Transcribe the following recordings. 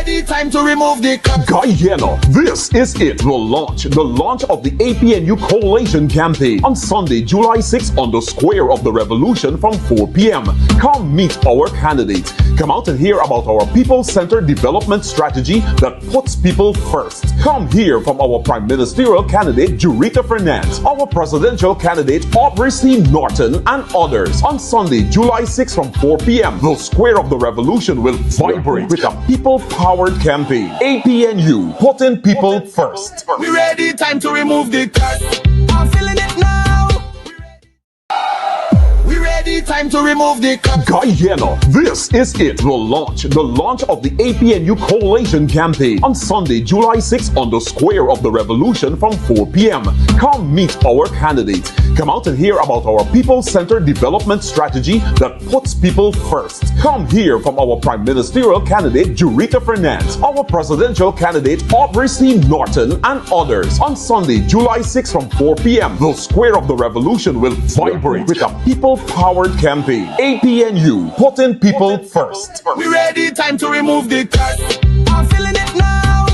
ready, time to remove the Guyana, this is it, the launch of the APNU Coalition campaign on Sunday, July 6th on the Square of the Revolution from 4 p.m. Come meet our candidates. Come out and hear about our people-centered development strategy that puts people first. Come hear from our Prime Ministerial candidate, Jurita Fernandez, our presidential candidate, Aubrey Norton, and others. On Sunday, July 6th from 4 p.m., the Square of the Revolution will vibrate with a people-powered campaign. APNU, putting people first. We ready, time to remove the curse. I'm feeling it now. We ready, time to remove the curse. Guyana, this is it, the launch of the APNU Coalition campaign on Sunday, July 6th on the Square of the Revolution from 4 p.m. Come meet our candidates. Come out and hear about our people-centered development strategy that puts people first. Come hear from our Prime Ministerial candidate, Jurita Fernandez, our presidential candidate, Aubrey Norton, and others. On Sunday, July 6th from 4 p.m., the Square of the Revolution will vibrate with a people-powered campaign. APNU, putting people first. We ready, time to remove the curse. I'm feeling it now.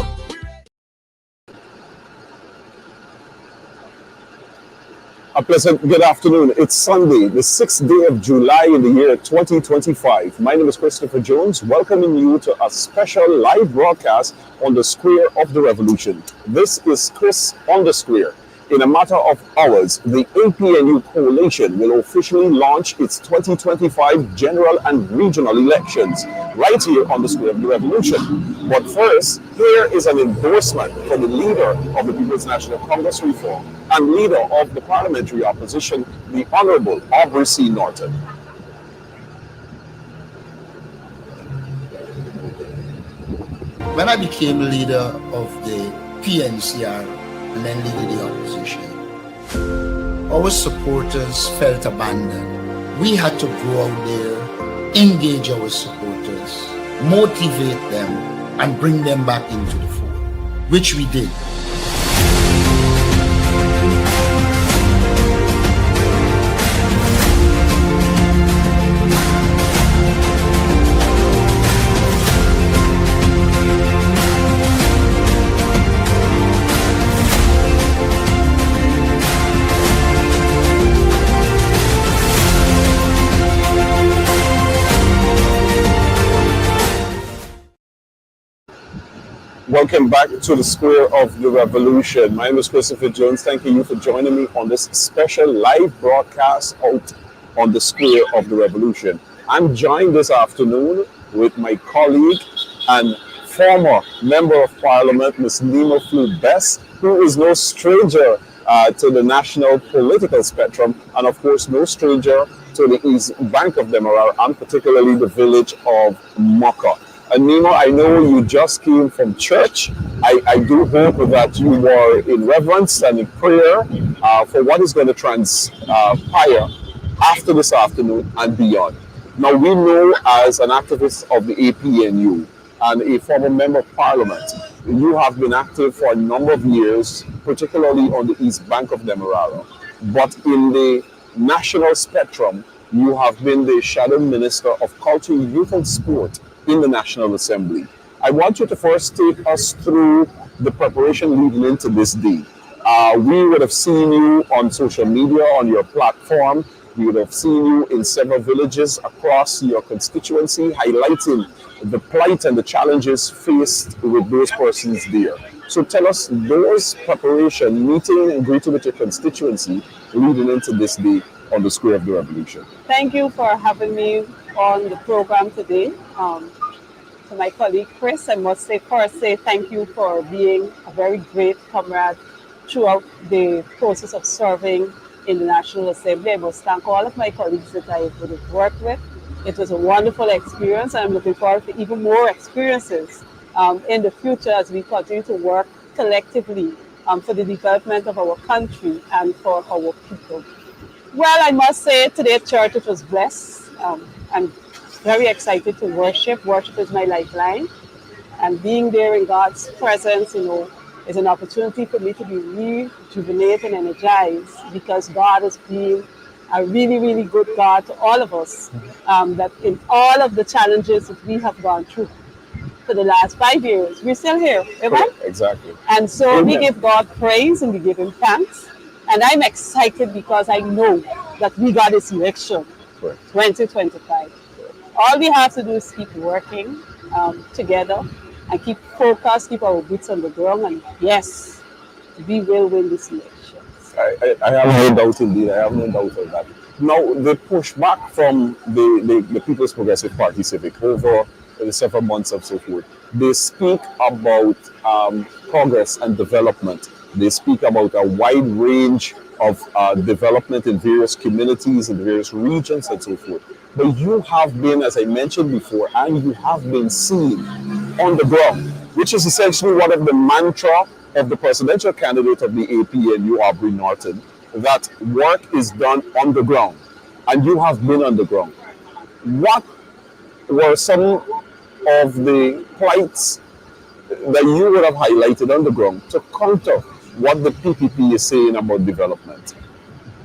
A pleasant good afternoon. It's Sunday, the 6th day of July in the year 2025. My name is Christopher Jones, welcoming you to a special live broadcast on the Square of the Revolution. This is Chris on the Square. In a matter of hours, the APNU Coalition will officially launch its 2025 general and regional elections right here on the Square of the Revolution. But first, here is an endorsement for the leader of the People's National Congress Reform and leader of the Parliamentary Opposition, the Honorable Aubrey Norton. When I became leader of the PNCR and then leader the opposition, our supporters felt abandoned. We had to go out there, engage our supporters, motivate them, and bring them back into the fold, which we did. Welcome back to the Square of the Revolution. My name is Christopher Jones. Thank you for joining me on this special live broadcast out on the Square of the Revolution. I'm joined this afternoon with my colleague and former Member of Parliament, Ms. Nima Flood-Best, who is no stranger to the national political spectrum, and of course no stranger to the East Bank of Demerara, and particularly the village of Mocha. And Nima, I know you just came from church. I do hope that you were in reverence and in prayer for what is going to transpire after this afternoon and beyond. Now, we know as an activist of the APNU and a former member of parliament, you have been active for a number of years, particularly on the East Bank of Demerara. But in the national spectrum, you have been the shadow minister of culture, youth and sport in the National Assembly. I want you to first take us through the preparation leading into this day. We would have seen you on social media, on your platform. We would have seen you in several villages across your constituency, highlighting the plight and the challenges faced with those persons there. So tell us those preparation, meeting and greeting with your constituency leading into this day on the Square of the Revolution. Thank you for having me on the program today. To my colleague Chris, I must say thank you for being a very great comrade throughout the process of serving in the National Assembly. I must thank all of my colleagues that I would have worked with. It was a wonderful experience, and I'm looking forward to even more experiences in the future as we continue to work collectively for the development of our country and for our people. Well, I must say today at church it was blessed. I'm very excited to worship. Worship is my lifeline. And being there in God's presence, is an opportunity for me to be rejuvenated and energized, because God has been a really, really good God to all of us, that in all of the challenges that we have gone through, for the last 5 years. We're still here, amen? Exactly. And so we Amen. give God praise and we give him thanks. And I'm excited because I know that we got this election, Correct. 2025. All we have to do is keep working together and keep focused, keep our boots on the ground, and yes, we will win this election. I have no doubt indeed. I have no doubt of that. Now, the pushback from the People's Progressive Party Civic over the several months and so forth, they speak about progress and development. They speak about a wide range of development in various communities, in various regions and so forth. But you have been, as I mentioned before, and you have been seen on the ground, which is essentially one of the mantra of the presidential candidate of the APNU, Aubrey Norton, that work is done on the ground, and you have been on the ground. What were some of the plights that you would have highlighted on the ground to counter what the PPP is saying about development?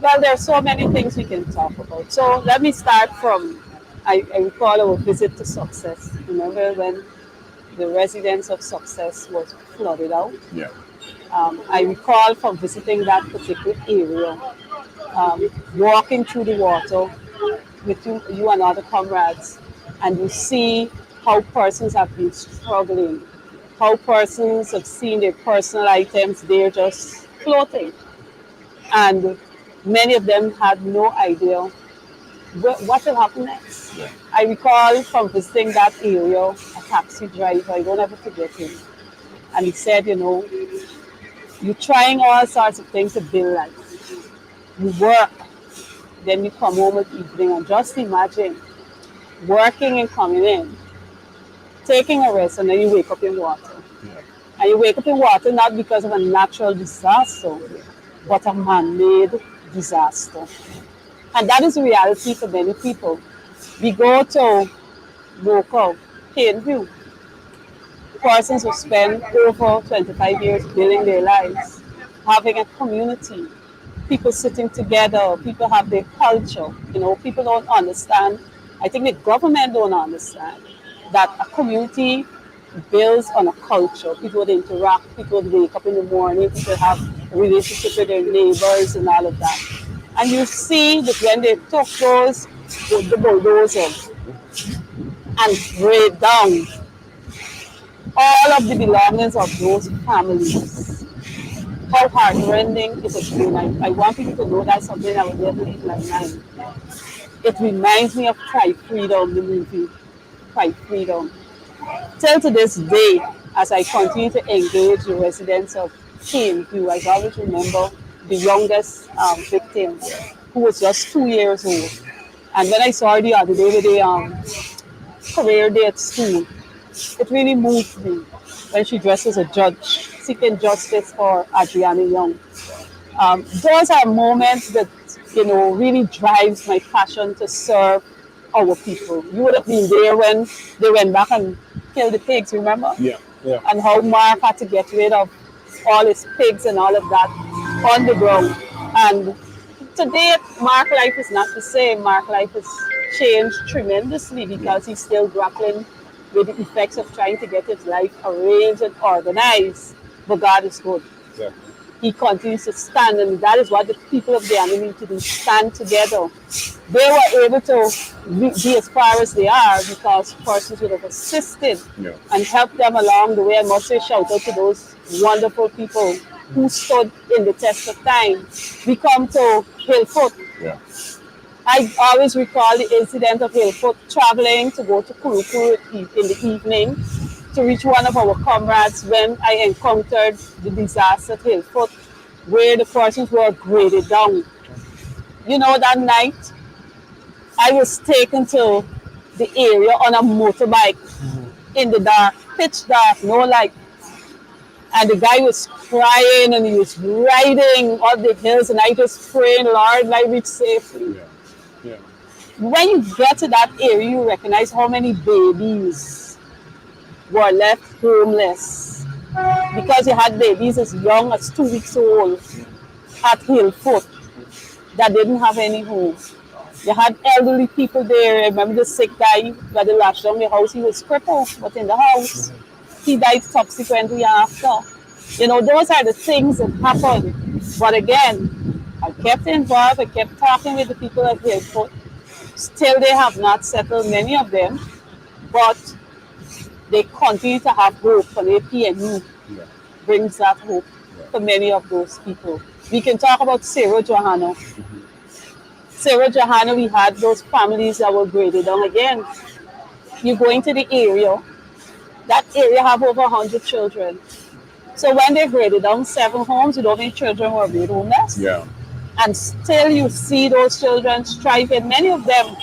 Well, there are so many things we can talk about. So let me start from, I recall our visit to Success. Remember when the residents of Success was flooded out? Yeah. I recall from visiting that particular area, walking through the water with you and other comrades, and you see how persons have been struggling, how persons have seen their personal items, they're just floating. And many of them had no idea what will happen next. Yeah. I recall from visiting that area, a taxi driver, I won't ever forget him. And he said, you're trying all sorts of things to build life. You work, then you come home at evening, and just imagine working and coming in, taking a rest, and then you wake up in water. Yeah. And you wake up in water not because of a natural disaster, but a man-made disaster. And that is the reality for many people. We go to local Plainview, persons who spend over 25 years building their lives, having a community, people sitting together, people have their culture. People don't understand. I think the government don't understand that a community builds on a culture. People would interact, people would wake up in the morning, people have a relationship with their neighbors and all of that. And you see that when they took the bulldozer and break down all of the belongings of those families, how heartrending it has been. I want people to know that's something I would never leave my mind. It reminds me of Cry Freedom, the movie, Cry Freedom. Till to this day, as I continue to engage the residents of Plainview, I always remember the youngest victim, who was just 2 years old. And when I saw her the other day with a career day at school, it really moved me when she dressed as a judge, seeking justice for Adriana Young. Those are moments that, really drives my passion to serve our people. You would have been there when they went back and killed the pigs, remember? Yeah. And how Mark had to get rid of all his pigs and all of that on the ground. And today, Mark's life is not the same. Mark's life has changed tremendously because he's still grappling with the effects of trying to get his life arranged and organized. But God is good. Yeah. He continues to stand, and that is what the people of the army need to do, stand together. They were able to be as far as they are because persons would have assisted and helped them along the way. I must say shout out to those wonderful people who stood in the test of time. We come to Hillfoot. Yeah. I always recall the incident of Hillfoot traveling to go to Kurukuru in the evening to reach one of our comrades when I encountered the disaster at Hillfoot, where the persons were graded down. That night, I was taken to the area on a motorbike in the dark, pitch dark, no light. And the guy was crying and he was riding up the hills, and I just praying, Lord, let I reach safely. Yeah. When you get to that area, you recognize how many babies were left homeless because you had babies as young as 2 weeks old at Hillfoot that didn't have any home. You had elderly people there. I remember the sick guy where they lashed down the house. He was crippled, but in the house. He died subsequently after. You know, those are the things that happened. But again, I kept involved. I kept talking with the people at Hillfoot. Still, they have not settled, many of them. But they continue to have hope, and APNU brings that hope for many of those people. We can talk about Sarah Johanna. Sarah Johanna, we had those families that were graded down again. You go into the area, that area have over 100 children. So when they graded down 7 homes, you know how many children were made homeless? Yeah. And still you see those children striving. Many of them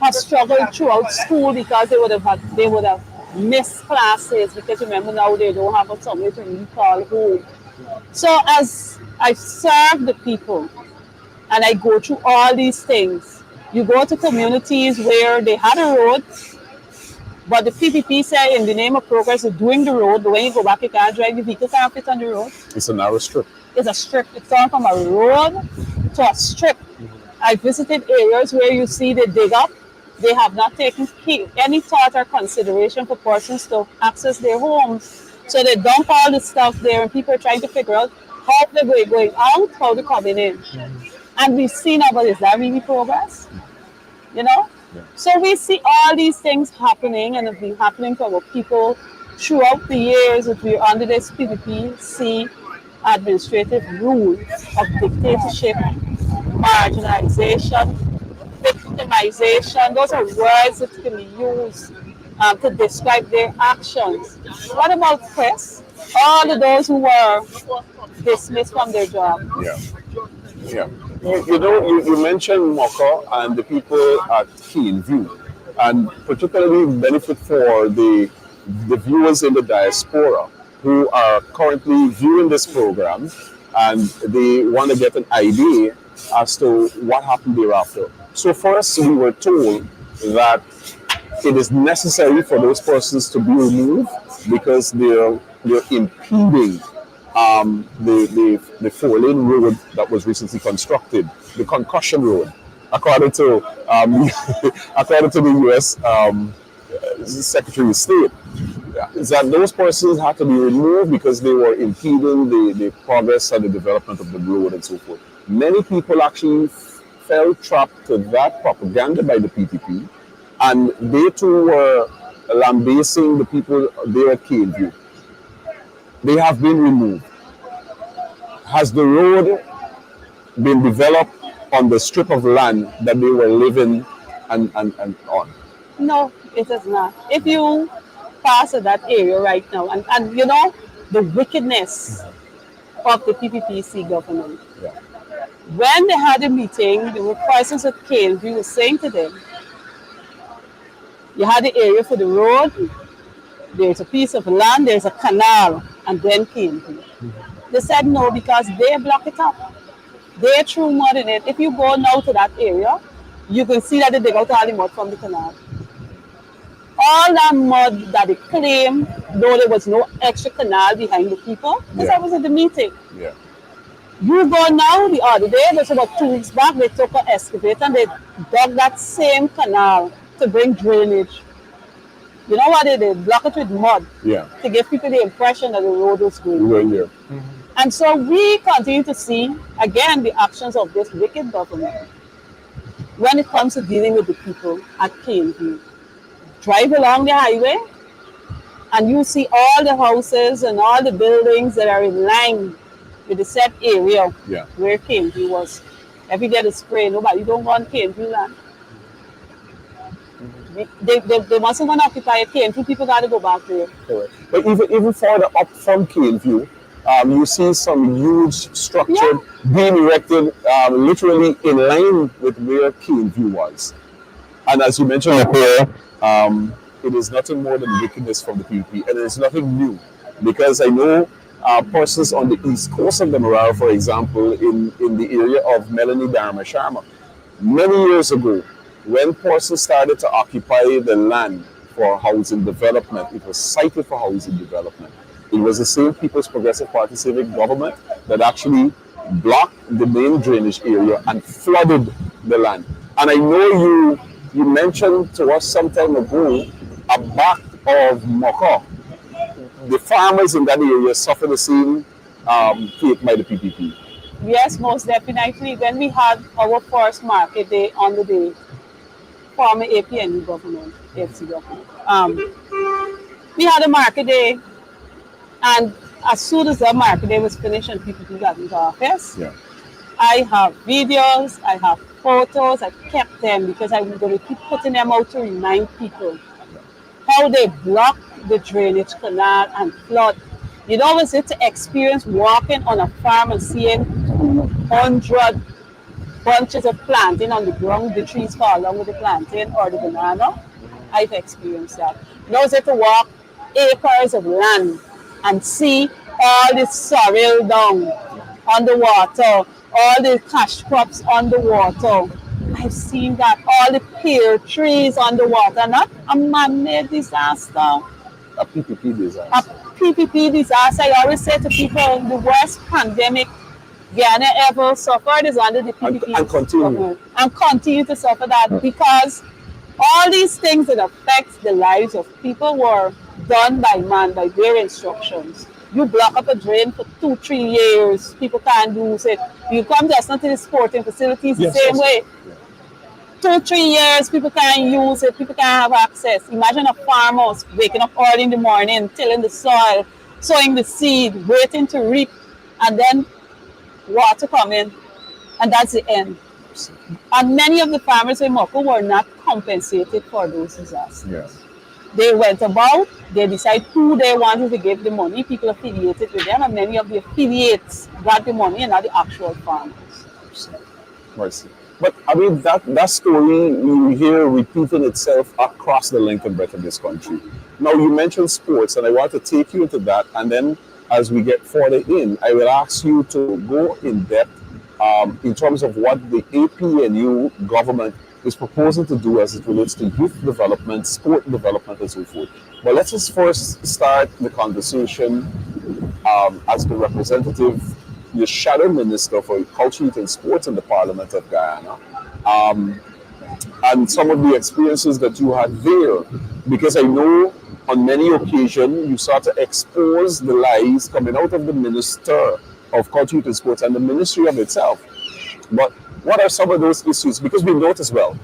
have struggled throughout school because they would have missed classes, because remember now they don't have a somewhere to really call home. So as I serve the people and I go through all these things, you go to communities where they had a road, but the PPP said in the name of progress of doing the road, but when you go back you can't drive, the vehicle can't fit on the road. It's a narrow strip. It's a strip. It's gone from a road to a strip. I visited areas where you see they dig up. They have not taken any thought or consideration for persons to access their homes. So they dump all the stuff there, and people are trying to figure out how they're going out, how they're coming in. And we've seen about, is that really progress? You know? Yeah. So we see all these things happening, and have been happening for our people throughout the years that we're under this PPPC administrative rule of dictatorship, marginalization, victimization. Those are words that can be used to describe their actions. What about Chris? All of those who were dismissed from their job. Yeah. Yeah. You mentioned Mocha and the people at Keenview, and particularly benefit for the viewers in the diaspora who are currently viewing this program, and they want to get an idea as to what happened thereafter. So first, we were told that it is necessary for those persons to be removed because they're impeding the 4-lane road that was recently constructed, the concussion road, according to the U.S. Secretary of State. Is that those persons had to be removed because they were impeding the progress and the development of the road and so forth. Many people actually fell trapped to that propaganda by the PPP, and they too were lambasting the people there at Keenview. They have been removed. Has the road been developed on the strip of land that they were living and on? No, it is not. If you pass at that area right now, and you know the wickedness of the PPPC government. Yeah. When they had a meeting, the persons at Keenview were saying to them, you had the area for the road, there's a piece of land, there's a canal, and then Keenview. They said no, because they block it up. They threw mud in it. If you go now to that area, you can see that they dig out all the mud from the canal. All that mud that they claim, though there was no extra canal behind the people, because I was at the meeting. Yeah. You go now, the other day, that's about 2 weeks back, they took an excavator and they dug that same canal to bring drainage. You know what they did? Block it with mud to give people the impression that the road was going there. And so we continue to see, again, the actions of this wicked government when it comes to dealing with the people at Keenview. Drive along the highway and you see all the houses and all the buildings that are in line with the set area where Keenview was. Every day they spray, nobody don't want Keenview land. They mustn't want to occupy Keenview, people got to go back there. Correct. But even further up from Keenview, you see some huge structure being erected literally in line with where Keenview was. And as you mentioned before, it is nothing more than wickedness from the PPP, and it's nothing new. Because I know persons on the east coast of the Demerara, for example, in the area of Melanie Dharma Sharma, many years ago, when persons started to occupy the land for housing development, it was cited for housing development. It was the same People's Progressive Party civic government that actually blocked the main drainage area and flooded the land. And I know you mentioned to us some time ago a back of Moko. The farmers in that area suffer the same fate by the PPP. Yes, most definitely. When we had our first market day under the former APNU government, AFC government, we had a market day, and as soon as the market day was finished and PPP got into office, Yeah. I have videos, I have photos, I kept them because I'm going to keep putting them out to remind people how they block the drainage canal and flood. You know, was it the experience walking on a farm and seeing 200 bunches of plantain on the ground, the trees fall along with the plantain or the banana? I've experienced that. Now is it to walk acres of land and see all the sorrel down underwater, all the cash crops underwater. I've seen that, all the pear trees underwater, not a man-made disaster. A PPP A disaster. PPP disaster. I always say to people, the worst pandemic Ghana ever suffered is under the PPP And continue. government. And continue to suffer that because all these things that affect the lives of people were done by man, by their instructions. You block up a drain for 2-3 years, people can't use it. You come just not to the sporting facilities the same way. 2-3 years, people can't use it, people can't have access. Imagine a farmer waking up early in the morning, tilling the soil, sowing the seed, waiting to reap, and then water coming, and that's the end. And many of the farmers in Moko were not compensated for those disasters. Yes. They went about, they decide who they wanted to give the money, people affiliated with them, and many of the affiliates got the money and not the actual farmers. Mercy. But I mean, that story you hear repeating itself across the length and breadth of this country. Now, you mentioned sports, and I want to take you into that. And then as we get further in, I will ask you to go in depth in terms of what the APNU government is proposing to do as it relates to youth development, sport development, and so forth. But let's just first start the conversation as the representative, the shadow minister for culture, youth, and sports in the Parliament of Guyana, and some of the experiences that you had there, because I know on many occasions you sought to expose the lies coming out of the Minister of Culture, Youth, and Sports and the ministry of itself. But what are some of those issues? Because we note as well,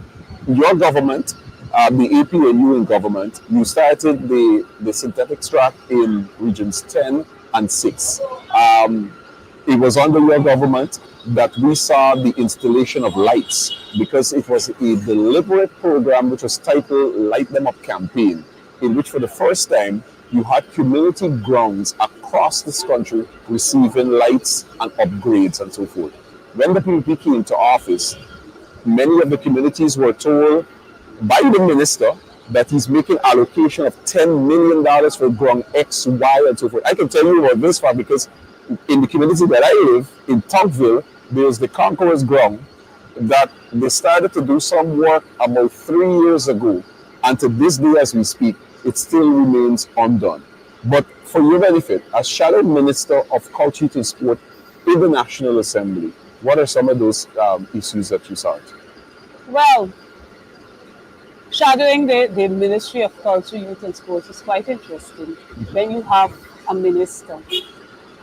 your government, the APNU in government, you started the synthetic track in regions 10 and 6. It was under your government that we saw the installation of lights, because it was a deliberate program which was titled Light Them Up Campaign, in which for the first time you had community grounds across this country receiving lights and upgrades and so forth. When the PPP came to office, many of the communities were told by the minister that he's making allocation of $10 million for ground X, Y, and so forth. I can tell you about this far because in the community that I live, in Tugville, there's the Conqueror's ground that they started to do some work about 3 years ago. And to this day, as we speak, it still remains undone. But for your benefit, as Shadow Minister of Culture and Sport in the National Assembly, what are some of those issues that you saw? Well, shadowing the Ministry of Culture, Youth and Sports is quite interesting. When you have a minister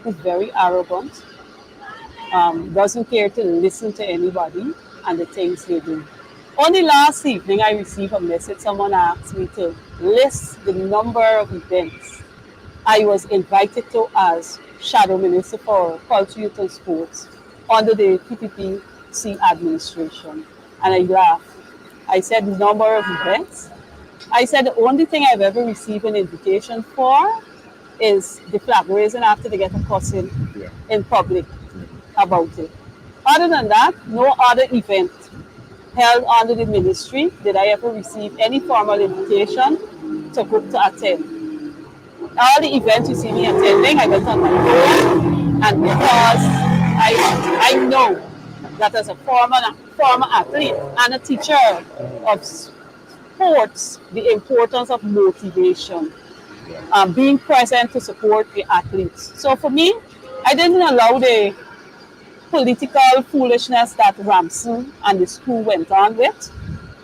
who's very arrogant, doesn't care to listen to anybody and the things they do. Only last evening I received a message, someone asked me to list the number of events I was invited to as Shadow Minister for Culture, Youth and Sports under the PPPC administration. And I laughed. I said, the number of events? I said, the only thing I've ever received an invitation for is the flag raising after they get a cussing in public about it. Other than that, no other event held under the ministry did I ever receive any formal invitation to go to attend. All the events you see me attending, I went on my own, and because I know that as a former athlete and a teacher of sports, the importance of motivation, being present to support the athletes. So for me, I didn't allow the political foolishness that Ramsu and his crew went on with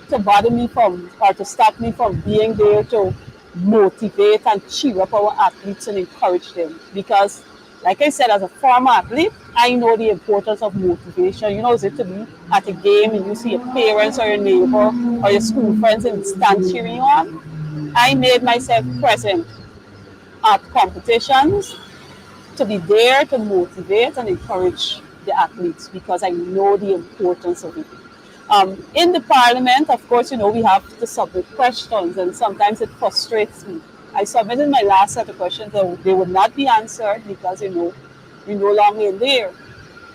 to bother me from, or to stop me from being there to motivate and cheer up our athletes and encourage them. Because, like I said, as a former athlete, I know the importance of motivation. You know, is it to be at a game and you see your parents or your neighbor or your school friends and stand cheering you on? I made myself present at competitions to be there to motivate and encourage the athletes because I know the importance of it. In the parliament, of course, you know, we have to submit questions and sometimes it frustrates me. I submitted my last set of questions and they would not be answered because, you know, we're no longer in there.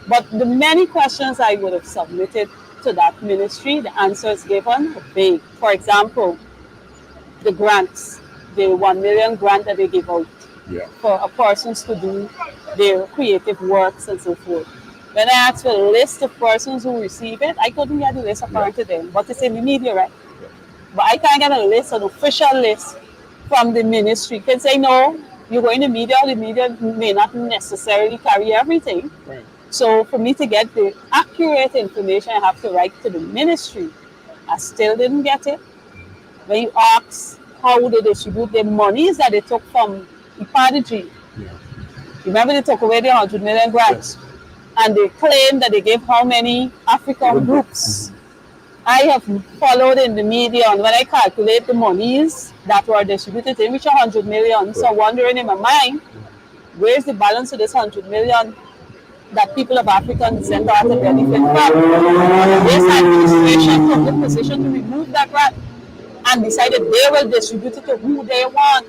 But the many questions I would have submitted to that ministry, the answers given were vague. For example, the grants, the 1 million grant that they give out for persons to do their creative works and so forth. When I asked for a list of persons who receive it, I couldn't get a list according to them, but it's in the media, right? But I can't get a list, an official list from the ministry. You can say, no, you go in the media may not necessarily carry everything. Right. So for me to get the accurate information, I have to write to the ministry. I still didn't get it. When you ask how they distribute the monies that they took from Ipadaji, remember they took away the 100 million grants? Yes. And they claim that they gave how many African groups. I have followed in the media, and when I calculate the monies that were distributed, they reach 100 million. So I'm wondering in my mind, where's the balance of this 100 million that people of African descent are to benefit from? This administration took the position to remove that grant and decided they will distribute it to who they want.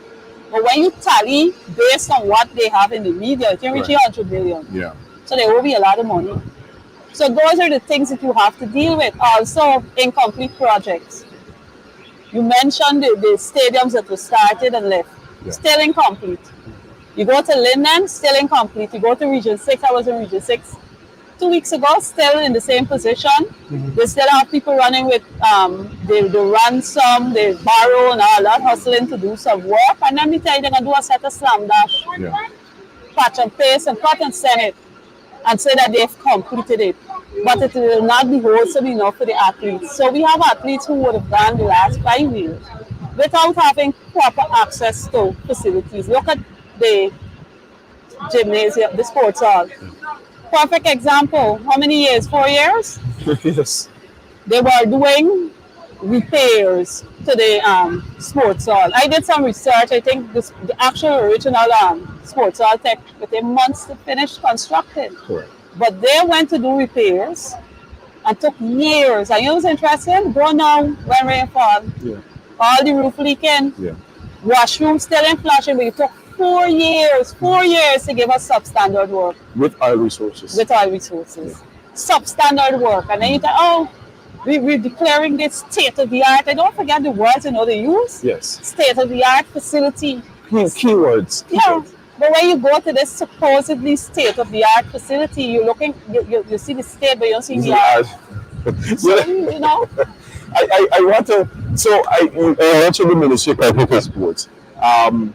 But when you tally based on what they have in the media, it can reach 100 million. Yeah. So there will be a lot of money. So those are the things that you have to deal with. Also, incomplete projects. You mentioned the stadiums that were started and left. Still incomplete. You go to Linden, still incomplete. You go to Region 6, I was in Region 6 2 weeks ago, still in the same position. They still have people running with, they run some, they borrow and all that, hustling to do some work. And then they tell you they're going to do a set of slam dash, patch and paste and cut and send it and say that they've completed it. But it will not be wholesome enough for the athletes. So we have athletes who would have gone the last 5 years without having proper access to facilities. Look at the gymnasium, the sports hall. Perfect example. How many years? 4 years? Yes. They were doing repairs to the sports hall. I did some research. I think the actual original sports hall took within months to finish constructed. Correct. But they went to do repairs and took years. And you know what's interesting? Go now when rain fall. All the roof leaking. Washroom still in flashing, but it took 4 years to give us substandard work. With oil resources. Substandard work. And then you think, oh, we're declaring this state of the art. I don't forget the words they use. Yes. State of the art facility. Keywords. But when you go to this supposedly state of the art facility, you're looking, you see the state, but you don't see the art. So, you know. I want to. So I mentioned the Ministry of Cultural Sports, and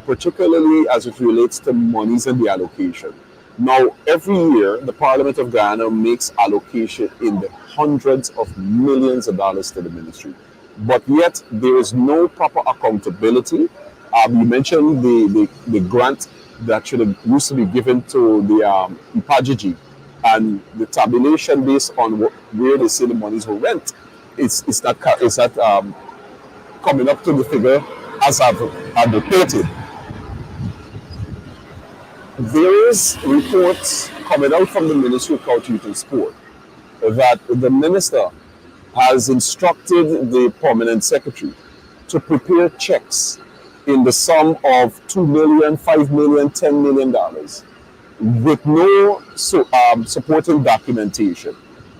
particularly as it relates to monies and the allocation. Now, every year, the Parliament of Ghana makes allocation in the hundreds of millions of dollars to the ministry, but yet there is no proper accountability. You mentioned the grant that should have used to be given to the Ipadaji, and the tabulation based on where they say the monies were went. It's not coming up to the figure as I've advocated. There is reports coming out from the Ministry of Culture and Sport that the minister has instructed the permanent secretary to prepare checks in the sum of $2 million, $5 million, $10 million with no supporting documentation.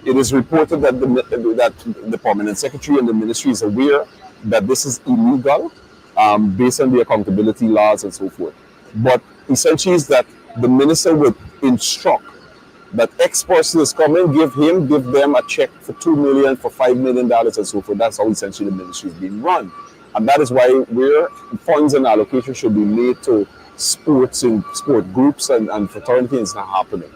It is reported that the permanent secretary and the ministry is aware that this is illegal based on the accountability laws and so forth. But essentially is that the minister would instruct that X person is coming, give them a check for $2 million, for $5 million and so forth. That's how essentially the ministry is being run. And that is why where funds and allocation should be made to sports and sport groups and fraternity is not happening.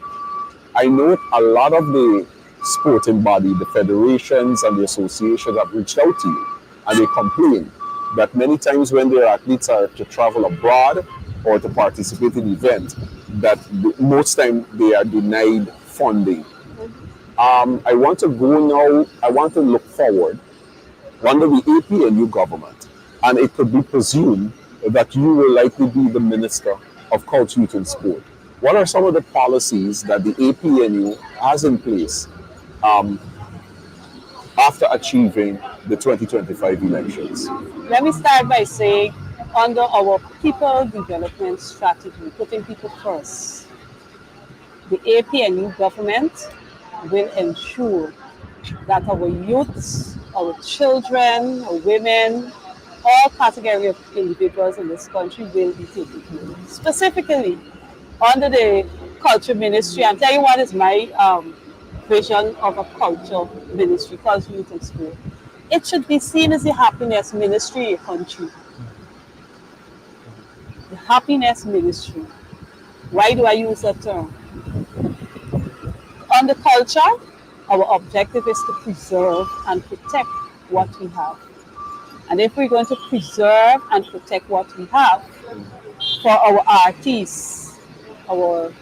I know a lot of the sporting body, the federations and the associations have reached out to you and they complain that many times when their athletes are to travel abroad or to participate in events, that most time they are denied funding. I want to go now, I want to look forward under the APNU government, and it could be presumed that you will likely be the Minister of Culture, Youth and Sport. What are some of the policies that the APNU has in place after achieving the 2025 elections? Let me start by saying, under our people development strategy, putting people first, the APNU government will ensure that our youths, our children, our women, all categories of individuals in this country will be taken care of. Specifically, under the Culture Ministry, I'll tell you what is my vision of a culture ministry, culture, youth and sport. It should be seen as the happiness ministry of a country. The happiness ministry. Why do I use that term? On the culture, our objective is to preserve and protect what we have. And if we're going to preserve and protect what we have, for our artists, our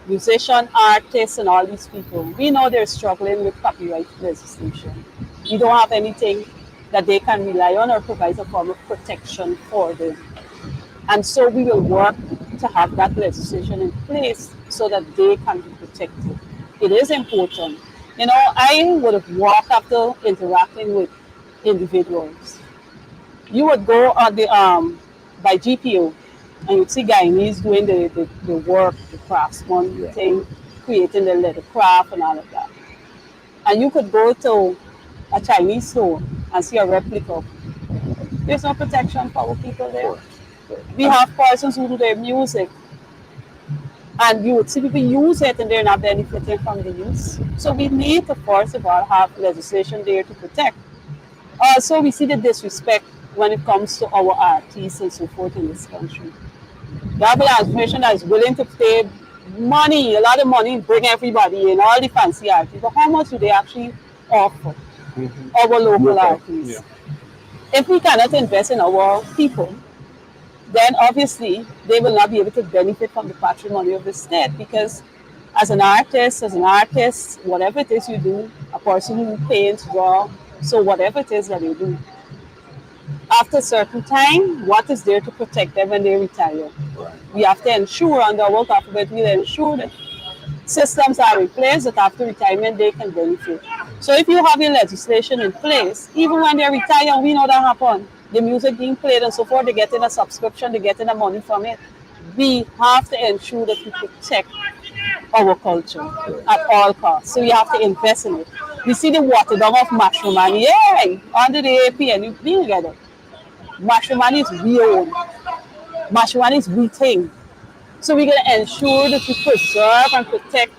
musician, artists, and all these people, we know they're struggling with copyright legislation. We don't have anything that they can rely on or provide a form of protection for them. And so we will work to have that legislation in place so that they can be protected. It is important. You know, I would have walked after interacting with individuals. You would go on the by GPO and you'd see Guyanese doing the work, the craftsman thing, creating the leather craft and all of that. And you could go to a Chinese store and see a replica. There's no protection for our people there. We have persons who do their music, and you would see people use it and they're not benefiting from the use. So we need to first of all have legislation there to protect. Also, we see the disrespect when it comes to our artists and so forth in this country. We have an administration that is willing to pay money, a lot of money, bring everybody in, all the fancy artists, but how much do they actually offer our local artists? Yeah. If we cannot invest in our people, then obviously they will not be able to benefit from the patrimony of the state, because as an artist, whatever it is you do, a person who paints, draw, so whatever it is that they do, after a certain time, what is there to protect them when they retire? Right. We have to ensure under our government, we'll ensure that systems are in place that after retirement they can benefit. So if you have your legislation in place, even when they retire, we know that happen, the music being played and so forth, they get in a subscription, they get in the money from it. We have to ensure that we protect our culture at all costs. So we have to invest in it. We see the water down of matrimony. Yay! Under the APN, we together. Matrimony is we own. Matrimony is we thing. So we're going to ensure that we preserve and protect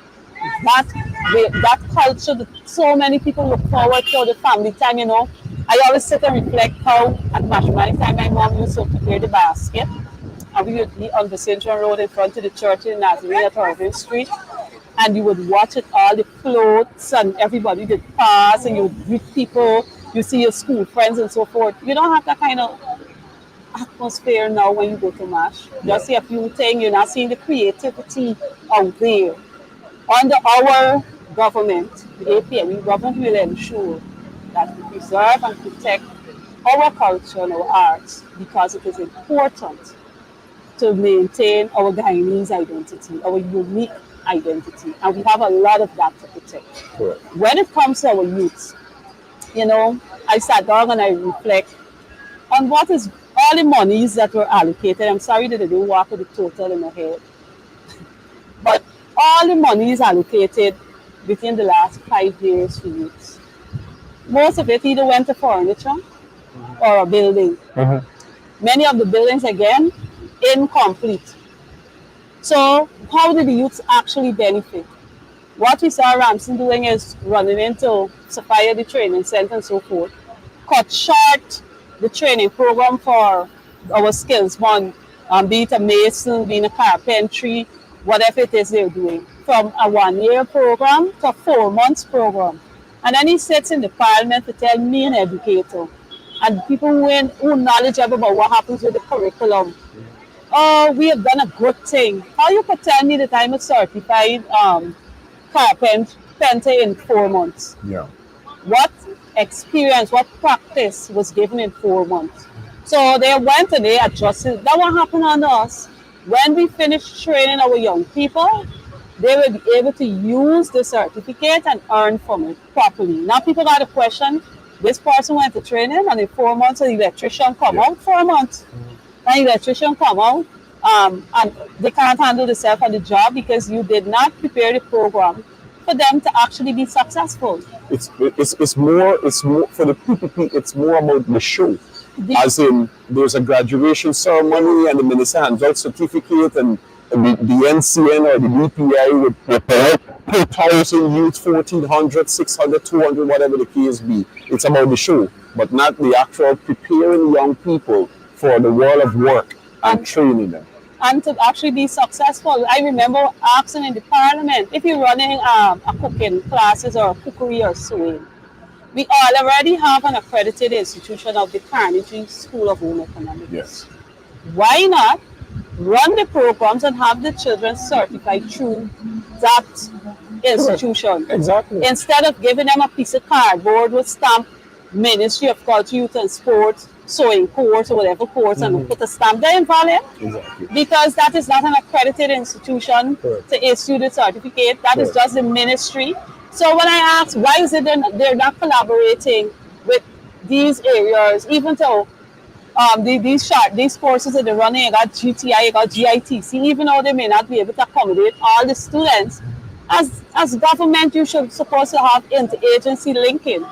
that culture that so many people look forward to, the family time, you know. I always sit and reflect how at matrimony time my mom used to prepare the basket. And we would be on the Central Road in front of the church in Nazarene at Irving Street. And you would watch it, all the floats, and everybody did pass, and you would greet people, you see your school friends and so forth. You don't have that kind of atmosphere now when you go to MASH. Just see a few things, you're not seeing the creativity out there. Under our government, the APN government will ensure that we preserve and protect our culture and our arts, because it is important to maintain our Guyanese identity, our unique identity, and we have a lot of that to protect. Correct. When it comes to our youth, you know, I sat down and I reflect on what is all the monies that were allocated. I'm sorry that I didn't work with the total in my head, but all the monies allocated within the last 5 years for youth, most of it either went to furniture or a building. Many of the buildings, again, incomplete. So how did the youths actually benefit? What we saw Ramsu doing is running into Sophia, the training center and so forth, cut short the training program for our skills one, be it a mason, being a carpentry, whatever it is they're doing, from a 1-year program to a 4 months program. And then he sits in the parliament to tell me, an educator, and people who knowledgeable about what happens with the curriculum. Oh, we have done a good thing. How you could tell me that I'm a certified carpenter in 4 months? Yeah. What experience, what practice was given in 4 months? So they went and they adjusted. That what happened on us. When we finished training our young people, they will be able to use the certificate and earn from it properly. Now people got a question. This person went to training and in 4 months an electrician come out, 4 months. An electrician come out and they can't handle themselves on the job because you did not prepare the program for them to actually be successful. It's more for the PPP. It's more about the show, as in there's a graduation ceremony and the minister hands out certificate and the NCN or the DPI would prepare 2,000 youth, 1,400, 600, 200, whatever the case be. It's about the show, but not the actual preparing young people for the world of work and training them. And to actually be successful. I remember asking in the parliament, if you're running a cooking classes or a cookery or sewing, we all already have an accredited institution of the Parliamentary School of Home Economics. Yes. Why not run the programs and have the children certified through that institution? Exactly. Instead of giving them a piece of cardboard with stamp Ministry of Culture, Youth and Sport, sewing course or whatever course, and put a stamp there invalid. Exactly. Because that is not an accredited institution to issue the certificate. That is just the ministry. So when I ask why is it they're not collaborating with these areas, even though these courses that they're running, you got GTI, you got GITC, even though they may not be able to accommodate all the students, as government you should supposed to have interagency linking.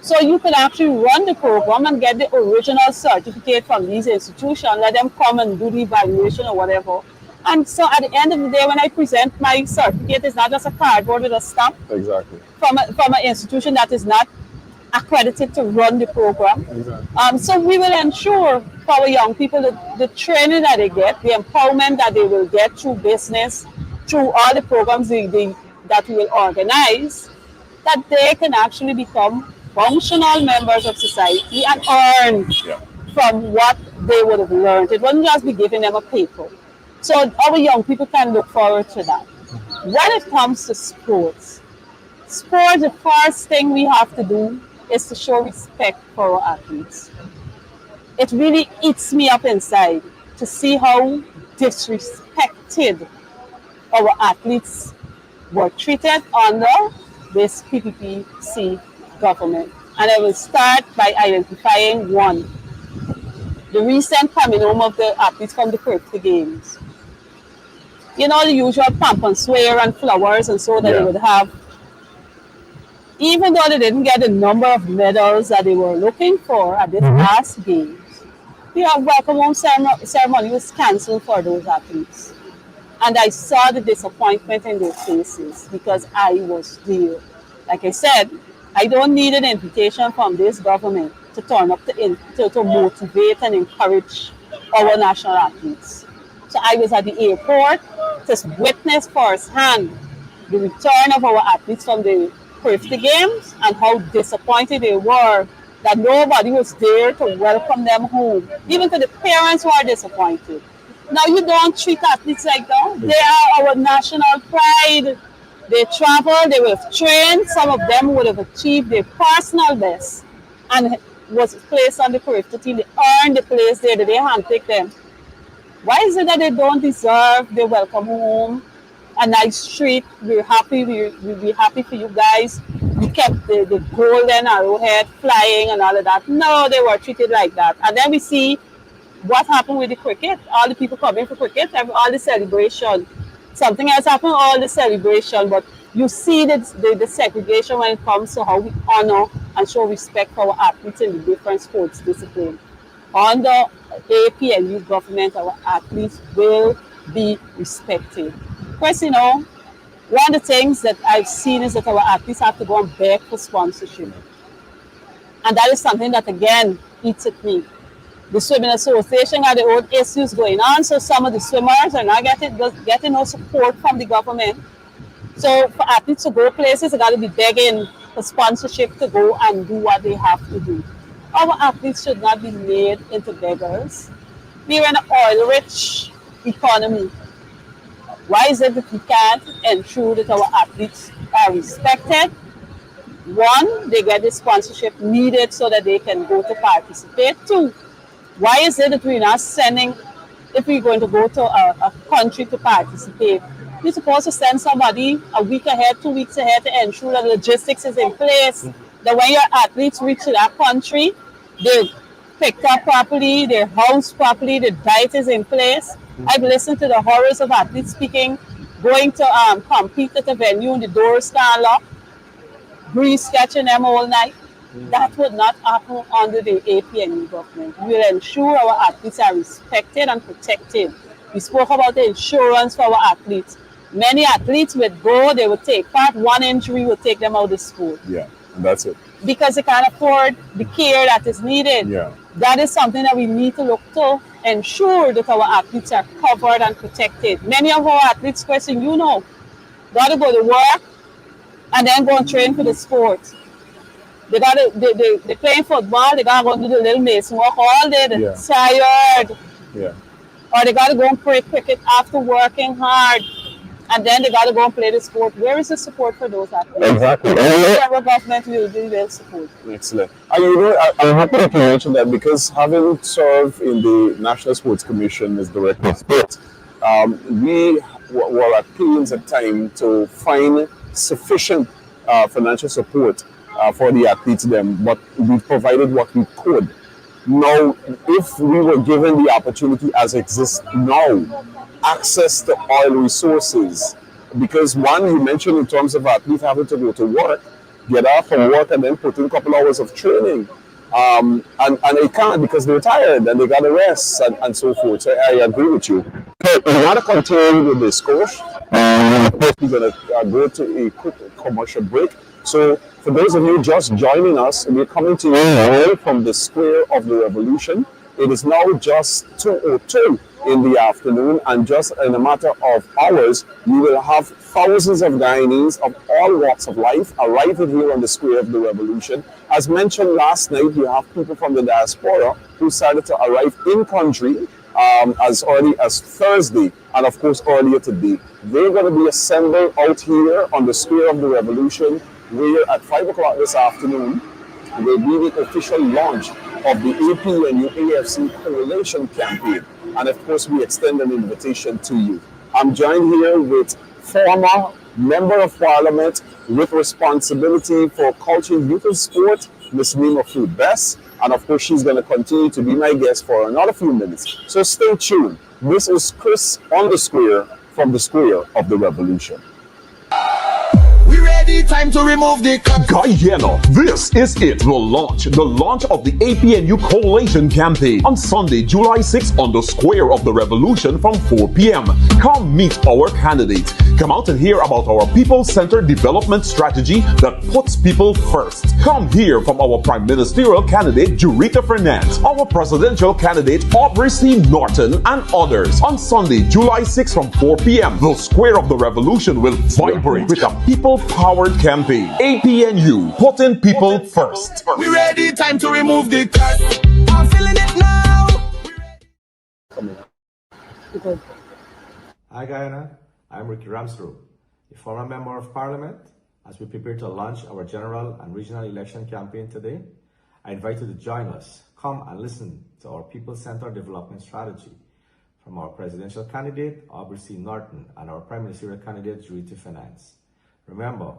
So you can actually run the program and get the original certificate from these institutions, let them come and do the evaluation or whatever. And so at the end of the day, when I present my certificate, it's not just a cardboard with a stamp. Exactly. From an institution that is not accredited to run the program. Exactly. So we will ensure for our young people that the training that they get, the empowerment that they will get through business, through all the programs that we will organize, that they can actually become functional members of society and earn from what they would have learned. It wouldn't just be giving them a paper. So our young people can look forward to that. When it comes to sports, the first thing we have to do is to show respect for our athletes. It really eats me up inside to see how disrespected our athletes were treated under this PPPC government. And I will start by identifying one. The recent coming home of the athletes from the Perth Games. You know, the usual pump and swear and flowers and so that they would have. Even though they didn't get the number of medals that they were looking for at this last games, the welcome home ceremony was cancelled for those athletes. And I saw the disappointment in their faces because I was there. Like I said, I don't need an invitation from this government to turn up to motivate and encourage our national athletes. So I was at the airport to witness firsthand the return of our athletes from the Perth Games and how disappointed they were that nobody was there to welcome them home. Even to the parents who are disappointed. Now you don't treat athletes like that. They are our national pride. They traveled, they would have trained, some of them would have achieved their personal best and was placed on the Perth team. They earned the place there, they handpick them. Why is it that they don't deserve their welcome home, a nice treat? We're happy, we'll be happy for you guys. We kept the golden arrowhead flying and all of that. No, they were treated like that. And then we see what happened with the cricket. All the people coming for cricket, all the celebration. Something else happened, all the celebration, but you see the segregation when it comes to how we honor and show respect for our athletes in the different sports disciplines. Under APNU government, our athletes will be respected. First, you know, one of the things that I've seen is that our athletes have to go and beg for sponsorship. And that is something that, again, eats at me. The swimming association got their own issues going on, so some of the swimmers are not getting no support from the government. So for athletes to go places, they got to be begging for sponsorship to go and do what they have to do. Our athletes should not be made into beggars. We're in an oil-rich economy. Why is it that we can't ensure that our athletes are respected? One, they get the sponsorship needed so that they can go to participate. Two, why is it that we're not sending, if we're going to go to a country to participate, you're supposed to send somebody a week ahead, 2 weeks ahead to ensure that logistics is in place, that when your athletes reach to that country, they're picked up properly, they're housed properly, the diet is in place. I've listened to the horrors of athletes speaking, going to compete at a venue and the doors stand locked, breeze catching them all night. That would not happen under the APNU government. We will ensure our athletes are respected and protected. We spoke about the insurance for our athletes. Many athletes would go, they would take part, one injury would take them out of the sport. Yeah, and that's it. Because they can't afford the care that is needed. Yeah. That is something that we need to look to ensure that our athletes are covered and protected. Many of our athletes question, got to go to work and then go and train for the sport. They playing football, they got to go do the little mason walk all day, they're tired. Yeah. Or they got to go and play cricket after working hard. And then they got to go and play the sport. Where is the support for those athletes? Exactly. Our government will support. Excellent. And I'm happy that you mentioned that, because having served in the National Sports Commission as Director of Sports, we were at pains at time to find sufficient financial support for the athletes then, but we provided what we could. Now, if we were given the opportunity as exists now, access to oil resources, because one, you mentioned in terms of athletes having to go to work, get off from work and then put in a couple hours of training. And they can't because they're tired and they got to rest and so forth. So I agree with you. Okay, we want to continue with the discourse. Of course, we're going to go to a quick commercial break. So for those of you just joining us, we're coming to you live from the Square of the Revolution. It is now just 2:02 in the afternoon, and just in a matter of hours, you will have thousands of Guyanese of all walks of life arriving here on the Square of the Revolution. As mentioned last night, you have people from the diaspora who started to arrive in country as early as Thursday, and of course earlier today. They're going to be assembled out here on the Square of the Revolution, where at 5 o'clock this afternoon will be the official launch of the APNU AFC Coalition campaign. And of course, we extend an invitation to you. I'm joined here with former Member of Parliament with responsibility for culture, youth and sport, Ms. Nima Fruit Best. And of course, she's going to continue to be my guest for another few minutes. So stay tuned. This is Chris on the Square from the Square of the Revolution. Time to remove the Guyana, this is it, the launch of the APNU Coalition campaign on Sunday, July 6th on the Square of the Revolution from 4 p.m. Come meet our candidates. Come out and hear about our people-centered development strategy that puts people first. Come hear from our Prime Ministerial candidate, Jurita Fernandez, our presidential candidate, Aubrey Norton, and others. On Sunday, July 6th from 4 p.m., the Square of the Revolution will vibrate with a people-powered campaign. APNU, putting people first. We ready, time to remove the curse. I'm feeling it now. Hi Guyana, I'm Ricky Ramsu, a former Member of Parliament. As we prepare to launch our general and regional election campaign today, I invite you to join us. Come and listen to our people-centered development strategy from our presidential candidate, Aubrey Norton, and our Prime Ministerial candidate, Jurita Fernandez. Remember,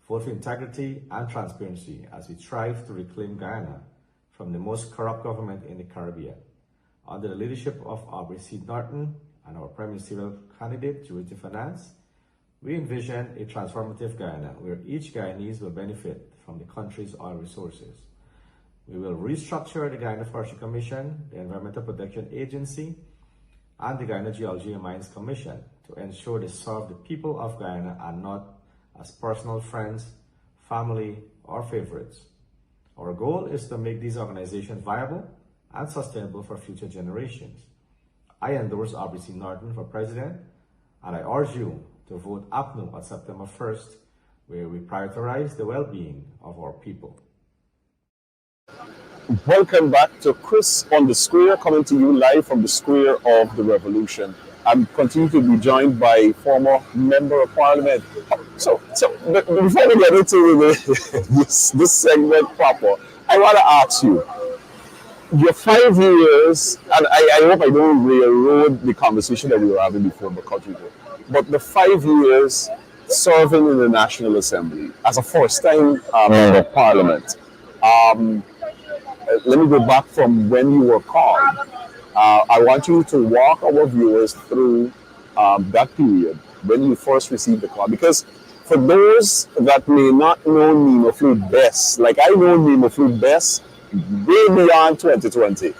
vote for integrity and transparency as we strive to reclaim Guyana from the most corrupt government in the Caribbean. Under the leadership of Aubrey Norton and our Prime Ministerial candidate, Jurita Fernandez, we envision a transformative Guyana where each Guyanese will benefit from the country's oil resources. We will restructure the Guyana Forestry Commission, the Environmental Protection Agency, and the Guyana Geology and Mines Commission to ensure they serve the people of Guyana and not as personal friends, family, or favorites. Our goal is to make these organizations viable and sustainable for future generations. I endorse Aubrey Norton for president, and I urge you to vote Apnu on September 1st, where we prioritize the well-being of our people. Welcome back to Chris on the Square, coming to you live from the Square of the Revolution. I'm continuing to be joined by former Member of Parliament. So before we get into this segment proper, I want to ask you, your 5 years, and I hope I don't railroad the conversation that we were having before the country, but the 5 years serving in the National Assembly as a first-time Member of Parliament. Let me go back from when you were called. I want you to walk our viewers through that period when you first received the call. Because for those that may not know Nemo Fluid best, like I know Nemo Fluid best, way beyond 2020.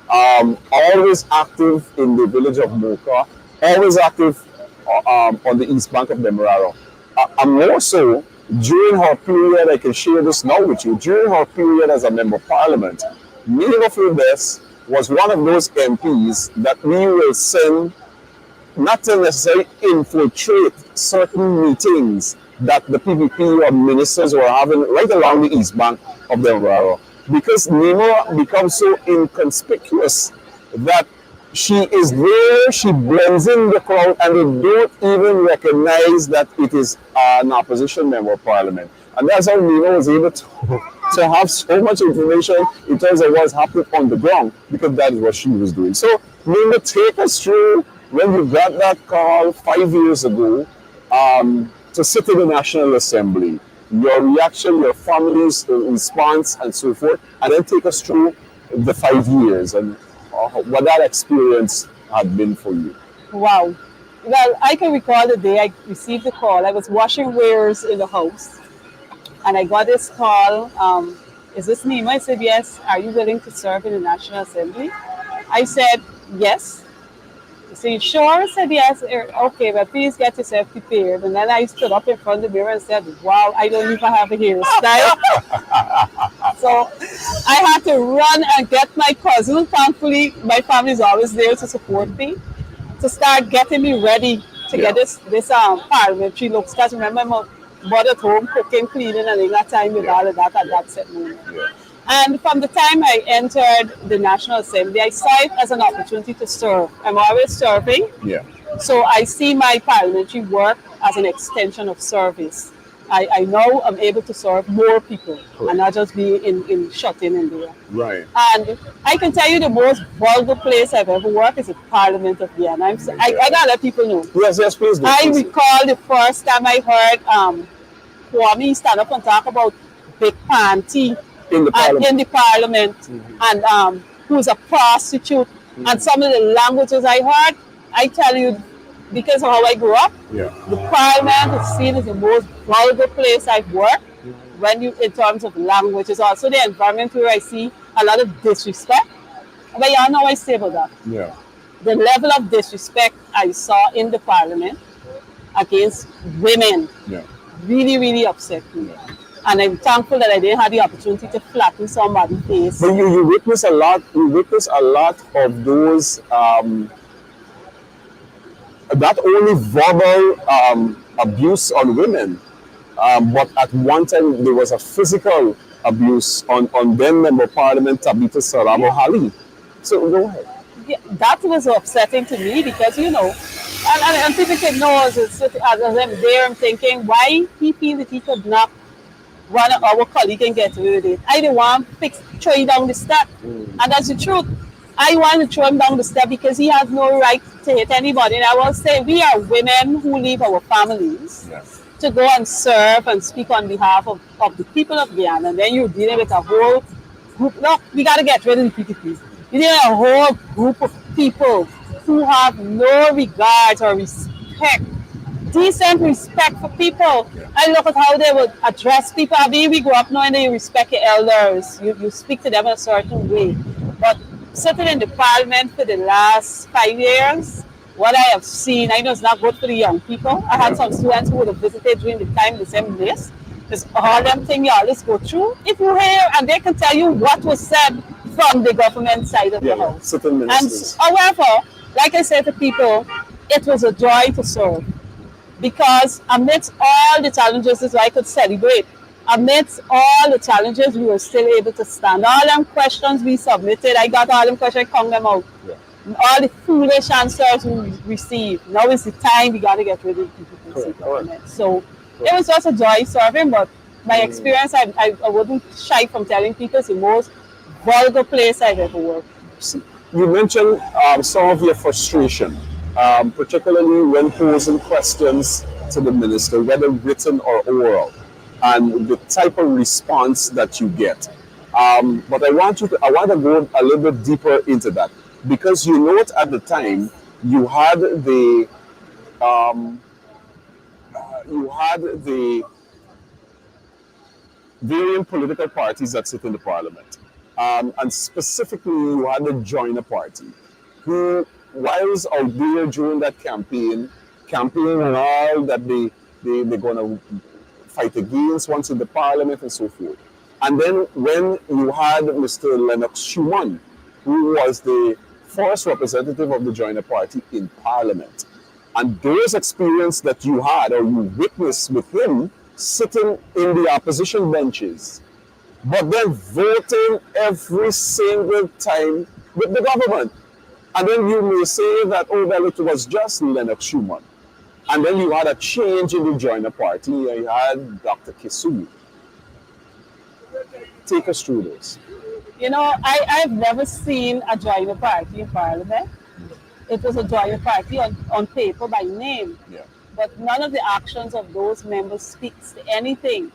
Always active in the village of Mocha, always active on the east bank of Demerara. And more so, during her period, I can share this now with you, during her period as a Member of Parliament, Nemo Fluid best was one of those MPs that we will send not to necessarily infiltrate certain meetings that the PPP or ministers were having right along the east bank of the Demerara. Because Nemo becomes so inconspicuous that she is there, she blends in the crowd, and they don't even recognize that it is an opposition Member of Parliament. And that's how Nemo was able to have so much information in terms of what's happening on the ground, because that is what she was doing. So, Nemo, take us through when you got that call 5 years ago to sit in the National Assembly, your reaction, your family's response, and so forth, and then take us through the 5 years and what that experience had been for you. Wow. Well, I can recall the day I received the call. I was washing wares in the house, and I got this call. Is this Nemo? I said, yes. Are you willing to serve in the National Assembly? I said, yes. He said, sure? I said, yes. Okay, but please get yourself prepared. And then I stood up in front of the mirror and said, wow, I don't even have a hairstyle. So I had to run and get my cousin. Thankfully, my family is always there to support me, to start getting me ready to get this parliamentary looks. Because remember, my mother at home cooking, cleaning, and in that time with all of that at that set moment. Yeah. And from the time I entered the National Assembly, I saw it as an opportunity to serve. I'm always serving. Yeah. So I see my parliamentary work as an extension of service. I know I'm able to serve more people and not just be shut in there. Right. And I can tell you the most vulgar place I've ever worked is the Parliament of Vienna. I gotta let people know. Yes, please do. I recall the first time I heard Kwame stand up and talk about big panty in the Parliament, and who's a prostitute, and some of the languages I heard. I tell you, because of how I grew up, the Parliament is seen as the most vulgar place I've worked in terms of language. It's also the environment where I see a lot of disrespect. But y'all know I say about that. Yeah. The level of disrespect I saw in the Parliament against women really, really upset me. And I'm thankful that I didn't have the opportunity to flatten somebody's face. But you witness a lot. You witness a lot of those. Not only verbal abuse on women, but at one time there was a physical abuse on then Member of Parliament Tabitha Sarabo Hali. So go ahead. Yeah, that was upsetting to me because, you know, and people can know as I'm there, I'm thinking, why he feel that he could knock one of our colleagues and get away with it. I didn't want to throw him down the step. And that's the truth. I want to throw him down the step because he has no right to hit anybody. And I will say, we are women who leave our families to go and serve and speak on behalf of the people of Guyana. And then you're dealing with a whole group. Look, we got to get rid of the PPP. You're dealing with a whole group of people who have no regards or respect, decent respect for people. I look at how they would address people. I mean, we grew up knowing that you respect your elders. You speak to them in a certain way. But sitting in the Parliament for the last 5 years, what I have seen, I know it's not good for the young people. I had some students who would have visited during the time the same list. Because all them things you always go through. If you hear, and they can tell you what was said from the government side of the house. Certain ministers. And however, like I said to people, it was a joy to serve because amidst all the challenges, is why I could celebrate. Amidst all the challenges, we were still able to stand. All them questions we submitted, I got all them questions, I count them out. Yeah. All the foolish answers we received. Now is the time we got to get rid of the government. So it was just a joy serving, but my experience, I wouldn't shy from telling people it's the most vulgar place I've ever worked. You mentioned some of your frustration, particularly when posing questions to the minister, whether written or oral, and the type of response that you get. But I want to go a little bit deeper into that, because you note at the time you had the varying political parties that sit in the parliament. And specifically, you had the Joiner Party, who, whilst out there during that campaign and all that they're going to fight against once in the parliament and so forth. And then when you had Mr. Lennox Schumann, who was the first representative of the Joiner Party in parliament, and those experiences that you had or you witnessed with him sitting in the opposition benches, but then voting every single time with the government. And then you may say that, oh, well, it was just Lennox Schumann. And then you had a change in the Joiner Party, and you had Dr. Kisui. Take us through this. You know, I've never seen a Joiner Party in Parliament. It was a Joiner Party on paper by name. Yeah. But none of the actions of those members speaks to anything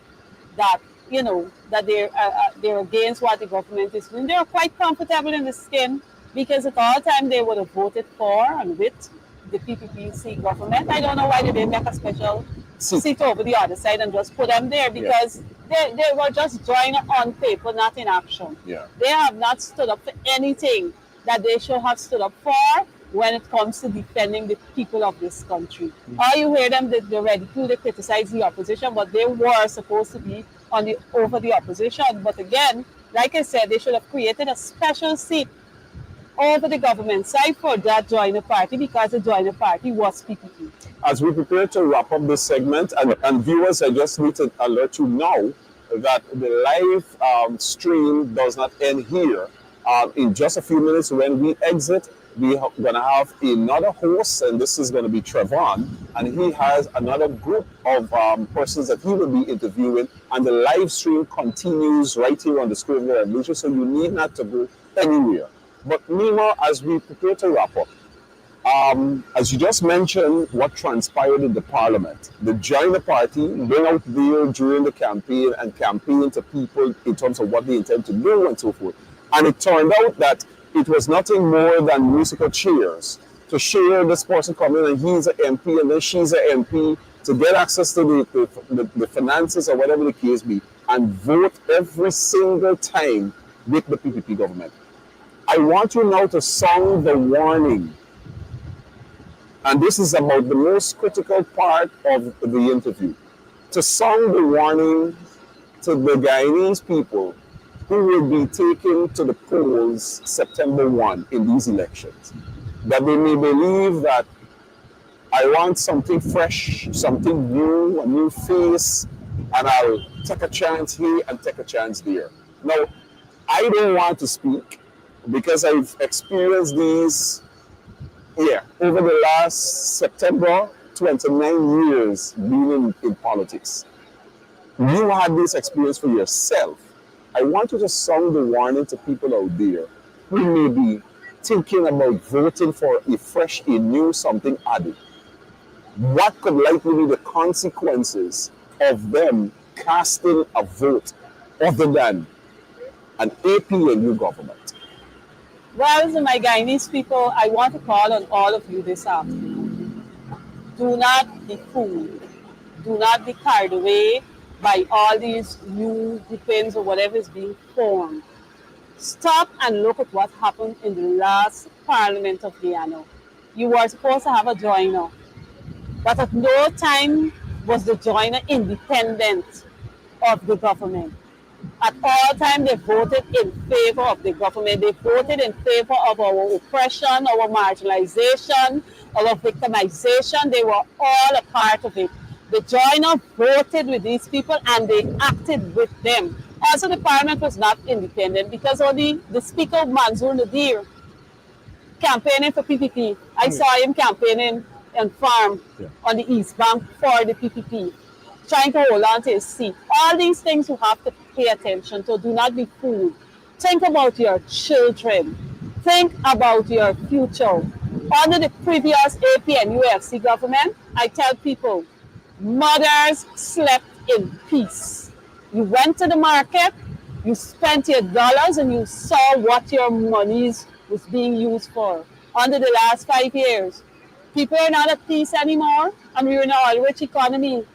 that, you know, that they're against what the government is doing. They're quite comfortable in the skin because at all time they would have voted for and with the PPPC government. I don't know why they didn't make a special seat over the other side and just put them there, because they were just joining on paper, not in action. Yeah. They have not stood up for anything that they should have stood up for when it comes to defending the people of this country. Or you hear them, they ridicule, they criticize the opposition, but they were supposed to be over the opposition. But again, like I said, they should have created a special seat over the government side for that Joiner Party, because the Joiner Party was PPP. As we prepare to wrap up this segment, and viewers, I just need to alert you now that the live stream does not end here. In just a few minutes when we exit, we're going to have another host, and this is going to be Trevon, and he has another group of persons that he will be interviewing, and the live stream continues right here on the Square of the Revolution, so you need not to go anywhere. But meanwhile, as we prepare to wrap up, as you just mentioned, what transpired in the parliament, the Joiner Party went out there during the campaign and campaigned to people in terms of what they intend to do and so forth. And it turned out that it was nothing more than musical chairs to share this person coming and he's an MP and then she's an MP to get access to the finances or whatever the case be, and vote every single time with the PPP government. I want you now to sound the warning. And this is about the most critical part of the interview. To sound the warning to the Guyanese people who will be taken to the polls September 1 in these elections. That they may believe that I want something fresh, something new, a new face, and I'll take a chance here and take a chance there. Now, I don't want to speak because I've experienced these over the last September, 29 years being in politics. You had this experience for yourself. I want you to sound the warning to people out there who may be thinking about voting for a fresh, a new something added. What could likely be the consequences of them casting a vote other than an APNU government? Well, to my Guyanese people, I want to call on all of you this afternoon. Do not be fooled. Do not be carried away by all these new groupings or whatever is being formed. Stop and look at what happened in the last Parliament of Guyana. You were supposed to have a joiner, but at no time was the joiner independent of the government. At all times, they voted in favor of the government. They voted in favor of our oppression, our marginalization, our victimization. They were all a part of it. The joiner voted with these people and they acted with them. Also, the parliament was not independent because only the Speaker, Manzoor Nadir, campaigning for PPP. I saw him campaigning on farm on the East Bank for the PPP, trying to hold on to his seat. All these things you have to pay attention to. Do not be fooled. Think about your children. Think about your future. Under the previous AP and UFC government, I tell people, mothers slept in peace. You went to the market, you spent your dollars, and you saw what your monies was being used for. Under the last 5 years, people are not at peace anymore, and we're in an oil-rich economy.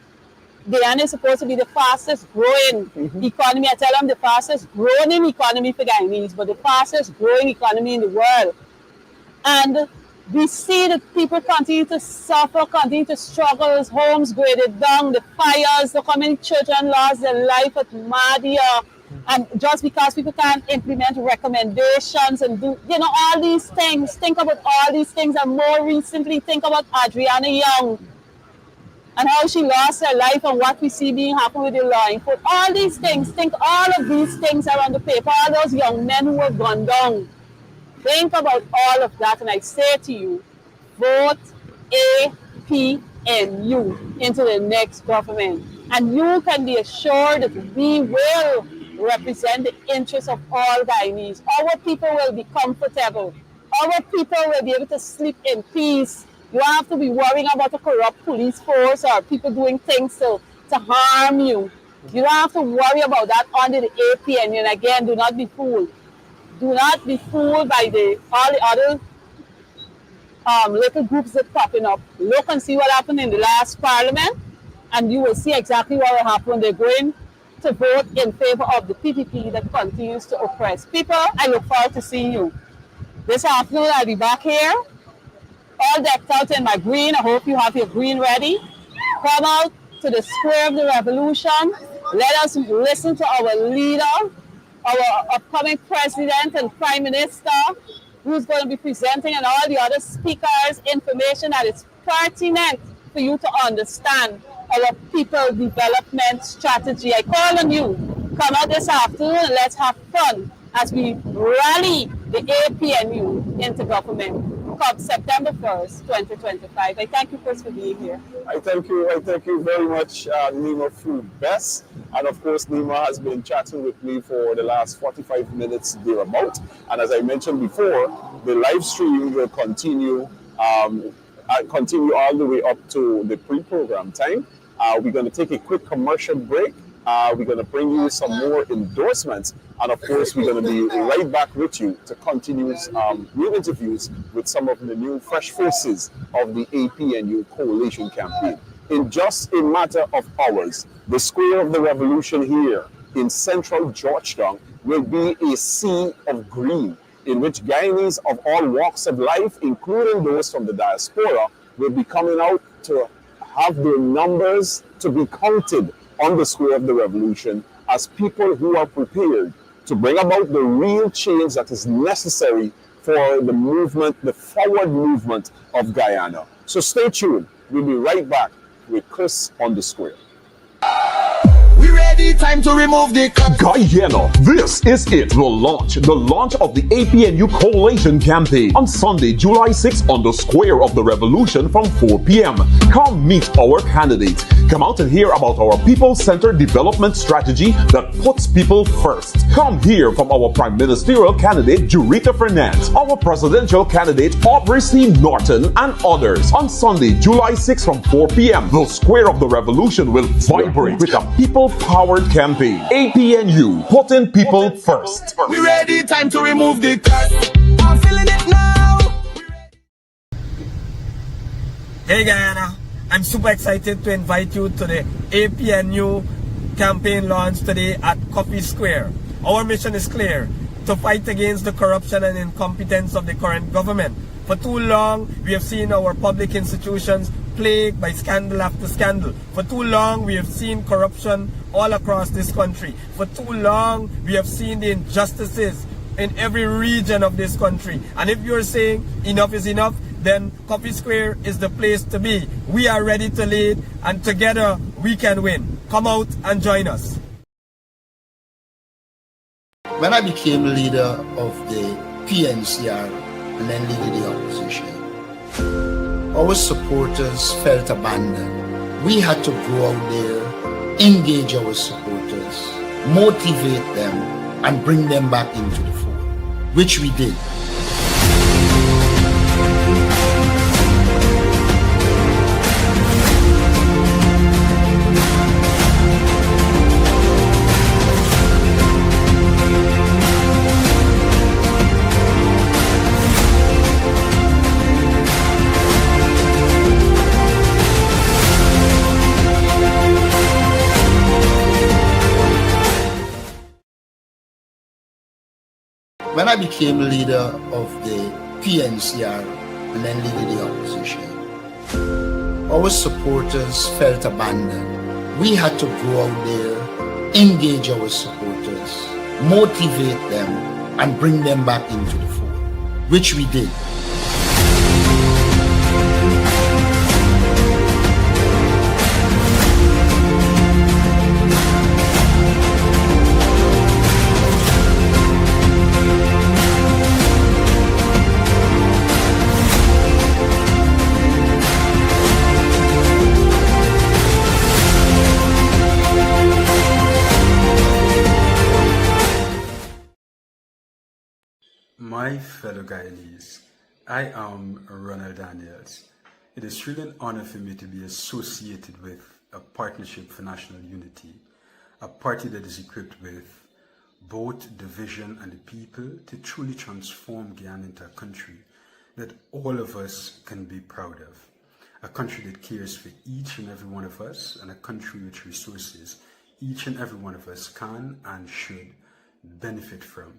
Guyana is supposed to be the fastest growing economy. I tell them the fastest growing economy for Guyanese, but the fastest growing economy in the world. And we see that people continue to suffer, continue to struggle, homes graded down, the fires, look how many children lost their life at Madia. And just because people can't implement recommendations and do, all these things, think about all these things. And more recently, think about Adriana Young and how she lost her life and what we see being happen with the law enforcement. All these things, think all of these things are on the paper. All those young men who were gunned down. Think about all of that, and I say to you, vote APNU into the next government. And you can be assured that we will represent the interests of all Guyanese. Our people will be comfortable. Our people will be able to sleep in peace. You don't have to be worrying about a corrupt police force or people doing things to harm you. You don't have to worry about that under the APNU. And again, do not be fooled. Do not be fooled by all the other little groups that popping up. Look and see what happened in the last parliament, and you will see exactly what will happen. They're going to vote in favor of the PPP that continues to oppress people. I look forward to seeing you. This afternoon, I'll be back here, all decked out in my green. I hope you have your green ready. Come out to the Square of the Revolution. Let us listen to our leader, our upcoming president and prime minister, who's going to be presenting, and all the other speakers, information that is pertinent for you to understand our people development strategy. I call on you, come out this afternoon and let's have fun as we rally the APNU into government come September 1st, 2025. I thank you, Chris, for being here. I thank you very much, Nima Fu-Best. And of course, Nima has been chatting with me for the last 45 minutes thereabout. And as I mentioned before, the live stream will continue all the way up to the pre-program time. We're going to take a quick commercial break. We're going to bring you some more endorsements. And of course, we're going to be right back with you to continue new interviews with some of the new fresh faces of the APNU coalition campaign. In just a matter of hours, the Square of the Revolution here in central Georgetown will be a sea of green, in which Guyanese of all walks of life, including those from the diaspora, will be coming out to have their numbers to be counted on the Square of the Revolution as people who are prepared to bring about the real change that is necessary for the movement, the forward movement of Guyana. So stay tuned. We'll be right back with Chris on the Square. We ready, time to remove the Guyana, this is it, the launch of the APNU coalition campaign on Sunday, July 6th on the Square of the Revolution from 4 p.m. Come meet our candidates. Come out and hear about our people-centered development strategy that puts people first. Come hear from our prime ministerial candidate, Jurita Fernandez, our presidential candidate, Aubrey Norton, and others. On Sunday, July 6th from 4 p.m., the Square of the Revolution will vibrate with a people-powered campaign. APNU, putting people first. We ready, time to remove the curse. I'm feeling it now. Hey Guyana, I'm super excited to invite you to the APNU campaign launch today at Coffee Square. Our mission is clear: to fight against the corruption and incompetence of the current government, For too long, we have seen our public institutions plagued by scandal after scandal. For too long, we have seen corruption all across this country. For too long, we have seen the injustices in every region of this country. And if you're saying enough is enough, then Coffee Square is the place to be. We are ready to lead, and together we can win. Come out and join us. When I became leader of the PNCR and then leader the opposition, our supporters felt abandoned. We had to go out there, engage our supporters, motivate them, and bring them back into the fold, which we did. When I became leader of the PNCR and then leader the opposition, our supporters felt abandoned. We had to go out there, engage our supporters, motivate them, and bring them back into the fold, which we did. My fellow Guyanese, I am Ronald Daniels. It is truly an honor for me to be associated with a partnership for national unity, a party that is equipped with both the vision and the people to truly transform Guyana into a country that all of us can be proud of, a country that cares for each and every one of us, and a country which resources each and every one of us can and should benefit from.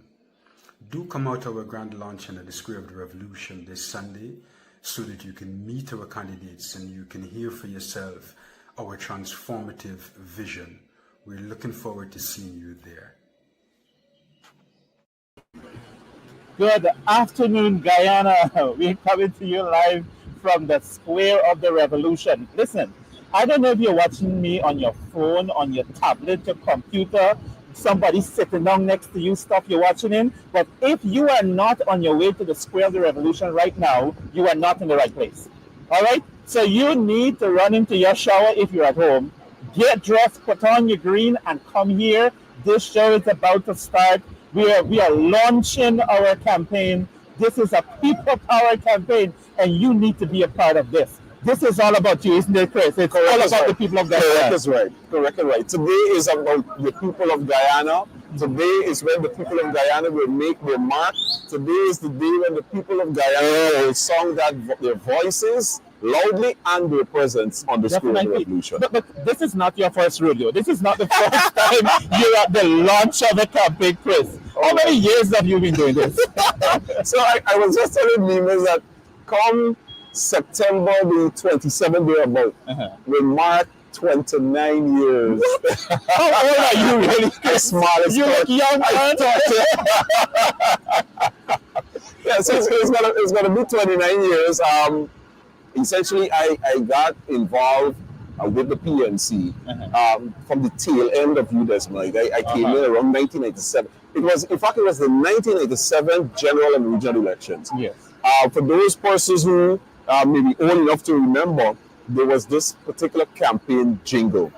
Do come out to our grand luncheon at the Square of the Revolution this Sunday so that you can meet our candidates and you can hear for yourself our transformative vision. We're looking forward to seeing you there. Good afternoon, Guyana. We're coming to you live from the Square of the Revolution. Listen, I don't know if you're watching me on your phone, on your tablet, your computer, somebody sitting down next to you, stuff you're watching in. But if you are not on your way to the Square of the Revolution right now, you are not in the right place. All right? So you need to run into your shower if you're at home. Get dressed, put on your green, and come here. This show is about to start. We are launching our campaign. This is a people power campaign, and you need to be a part of this. This is all about you, isn't it, Chris? It's all about the people of Guyana. Correct is right. Correct is right. Today is about the people of Guyana. Today is when the people of Guyana will make their mark. Today is the day when the people of Guyana will sound their voices loudly and their presence on the Square of the Revolution. But this is not your first rodeo. This is not the first time you're at the launch of the campaign, Chris. How many years have you been doing this? So I was just telling Mimas that come September the 27th thereabout, will mark 29 years. How old are you really? Smallest. You look young, man. Yeah, so it's gonna be 29 years. Essentially, I got involved with the PNC from the tail end of UDESM. I came in around 1997. It was the 1987 general and regional elections. Yes. For those persons who may be old enough to remember, there was this particular campaign jingle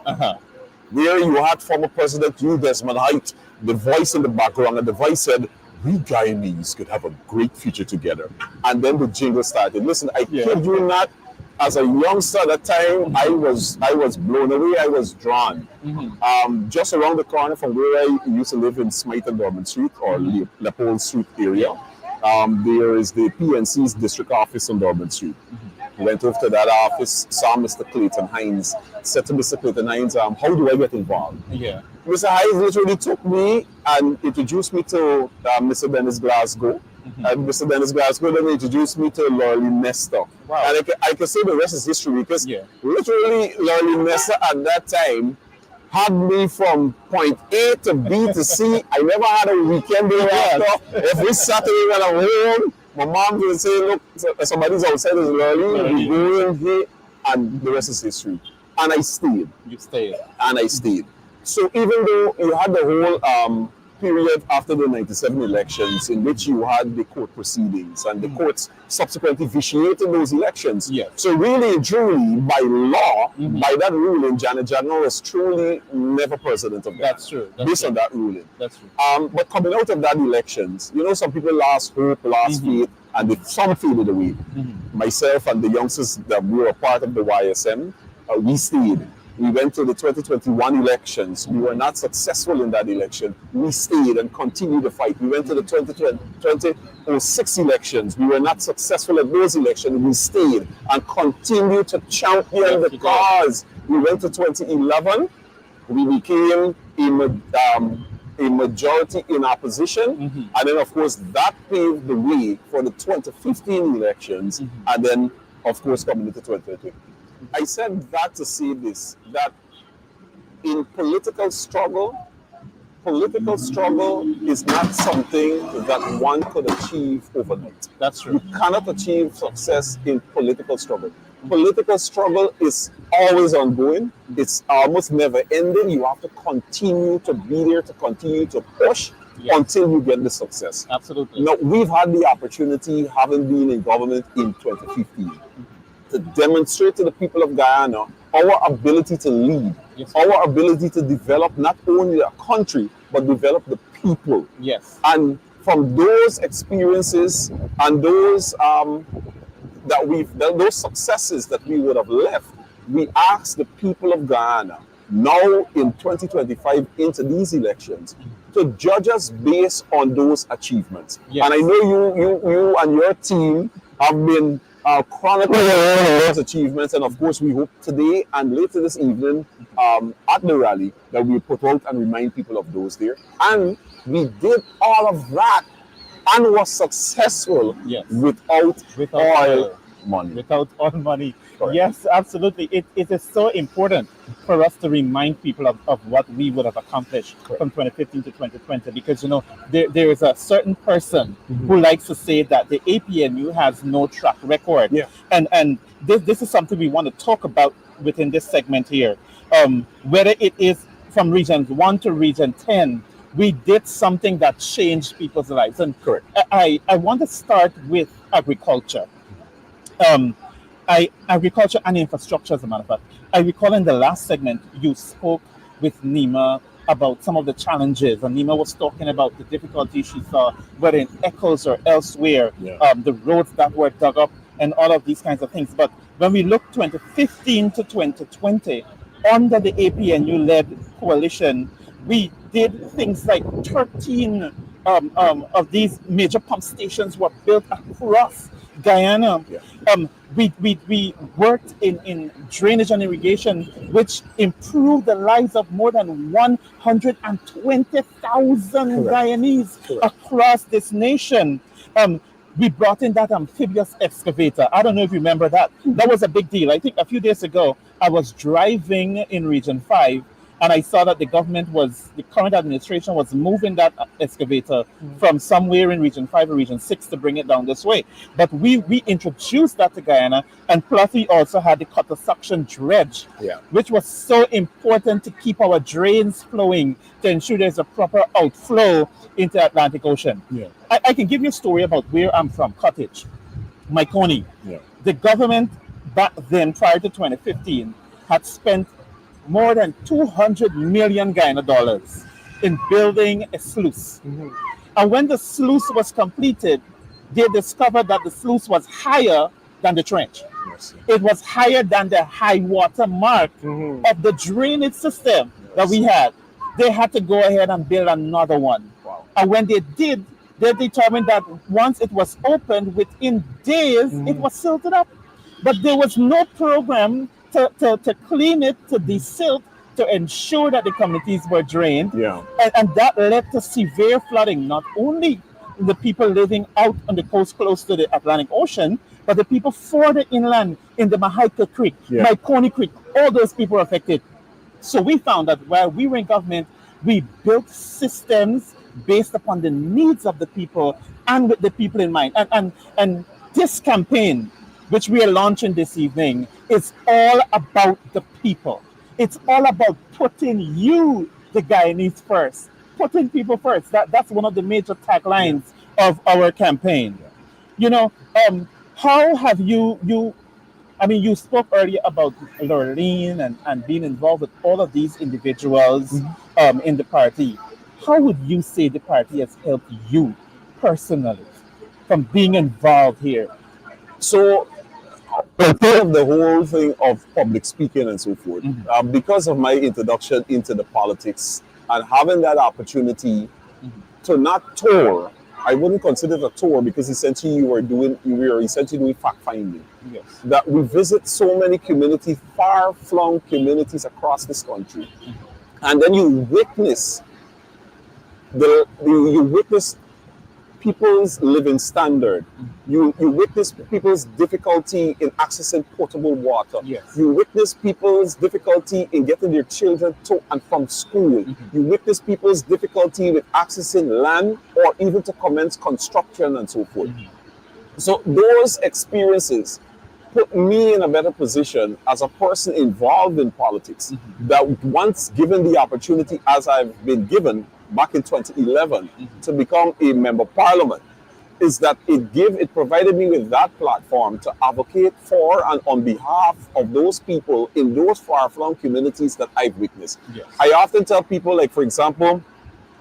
where you had former President Hugh Desmond Height, the voice in the background, and the voice said, "We Guyanese could have a great future together." And then the jingle started. Listen, I kid you not, as a youngster at that time, I was blown away. I was drawn. Just around the corner from where I used to live in Smythe and Dorman Street, or Leopold Street area, there is the PNC's district office on Dorman Street. Went over to that office, saw Mr. Clayton Hines, said to Mr. Clayton Hines, how do I get involved? Mr. Hines literally took me and introduced me to Mr. Dennis Glasgow, Mr. Dennis Glasgow then introduced me to Lorley Nestor. Wow. And I can say the rest is history because Yeah. literally Lorley Nestor at that time had me from point A to B to C. I never had a weekend day after. Every Saturday when I'm home, my mom would say, look, somebody's outside is Lorley, we go in here, and the rest is history. And I stayed. You stayed. And I stayed. So even though you had the whole period after the 97 elections in which you had the court proceedings and the courts subsequently vitiated those elections. Yes. So really and truly, by law, by that ruling, Janet Jadno was truly never president of Ghana. That's true. Based on that ruling. That's true. But coming out of that elections, you know, some people lost hope, lost faith, and some faded away. Myself and the youngsters that were a part of the YSM, we stayed. We went to the 2021 elections. We were not successful in that election. We stayed and continued the fight. We went to the 2006 elections. We were not successful at those elections. We stayed and continued to champion the cause. We went to 2011. We became a majority in opposition. And then, of course, that paved the way for the 2015 elections. And then, of course, coming into 2020. I said that to say this, that in political struggle is not something that one could achieve overnight. That's true. You cannot achieve success in political struggle. Political struggle is always ongoing. It's almost never ending. You have to continue to be there, to continue to push until you get the success. Absolutely. Now, we've had the opportunity, having been in government in 2015, to demonstrate to the people of Guyana our ability to lead, our ability to develop not only a country, but develop the people. Yes. And from those experiences and those those successes that we would have left, we asked the people of Guyana now in 2025 into these elections to judge us based on those achievements. Yes. And I know you and your team have been chronicling those achievements, and of course we hope today and later this evening at the rally that we put out and remind people of those there. And we did all of that and was successful without oil money. Without oil money. Correct. Yes, absolutely. It is so important for us to remind people of what we would have accomplished from 2015 to 2020, because, you know, there is a certain person who likes to say that the APNU has no track record. Yeah. And this is something we want to talk about within this segment here. Whether it is from Region 1 to Region 10, we did something that changed people's lives. And correct. I want to start with agriculture. Agriculture and infrastructure, as a matter of fact. I recall in the last segment, you spoke with Nima about some of the challenges, and Nima was talking about the difficulties she saw, whether in Echoes or elsewhere, the roads that were dug up, and all of these kinds of things. But when we look 2015 to 2020, under the APNU-led coalition, we did things like 13 of these major pump stations were built across Guyana. We worked in drainage and irrigation, which improved the lives of more than 120,000 Guyanese across this nation. We brought in that amphibious excavator. I don't know if you remember that. That was a big deal. I think a few days ago, I was driving in Region 5, and I saw that the current administration was moving that excavator from somewhere in Region 5 or Region 6 to bring it down this way. But we introduced that to Guyana, and plus we also had the cutter suction dredge, which was so important to keep our drains flowing, to ensure there's a proper outflow into the Atlantic Ocean. I can give you a story about where I'm from, Cottage, Maikoni. The government back then, prior to 2015, had spent more than 200 million Guyana dollars in building a sluice. And when the sluice was completed, they discovered that the sluice was higher than the trench. It was higher than the high water mark of the drainage system that we had. They had to go ahead and build another one. And when they did, they determined that once it was opened, within days, it was silted up. But there was no program to clean it, to desilt, to ensure that the communities were drained. And that led to severe flooding, not only the people living out on the coast close to the Atlantic Ocean, but the people further inland in the Mahaika Creek, Maikoni Creek, all those people are affected. So we found that while we were in government, we built systems based upon the needs of the people and with the people in mind. And this campaign, which we are launching this evening, is all about the people. It's all about putting you, the Guyanese, first. Putting people first. That's one of the major taglines of our campaign. You know, how have you spoke earlier about Lorraine and being involved with all of these individuals in the party. How would you say the party has helped you personally from being involved here? So, part of the whole thing of public speaking and so forth, because of my introduction into the politics and having that opportunity to not tour, I wouldn't consider it a tour because essentially you were essentially doing fact finding. Yes. That we visit so many communities, far flung communities across this country, and then you witness people's living standard. You witness people's difficulty in accessing potable water. Yes. You witness people's difficulty in getting their children to and from school. You witness people's difficulty with accessing land or even to commence construction and so forth. So those experiences put me in a better position as a person involved in politics that once given the opportunity, as I've been given back in 2011 to become a member of parliament, is that it provided me with that platform to advocate for and on behalf of those people in those far-flung communities that I've witnessed. Yes. I often tell people, like, for example,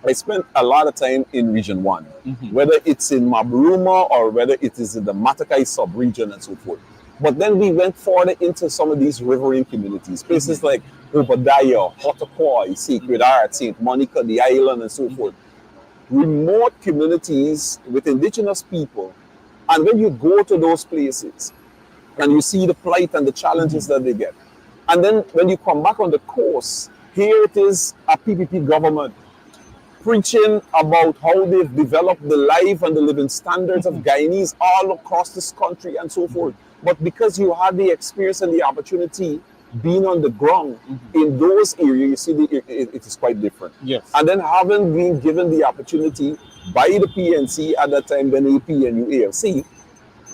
I spent a lot of time in Region 1, whether it's in Mabruma or whether it is in the Matakai sub-region and so forth. But then we went further into some of these riverine communities, places like Obadiah, Hottakoi, Sacred Heart, St. Monica, the island, and so forth. Remote communities with indigenous people. And when you go to those places and you see the plight and the challenges that they get, and then when you come back on the coast, here it is a PPP government preaching about how they've developed the life and the living standards of Guyanese all across this country and so forth. But because you had the experience and the opportunity being on the ground in those areas, you see it is quite different. Yes. And then having been given the opportunity by the PNC at that time, then APNU AFC,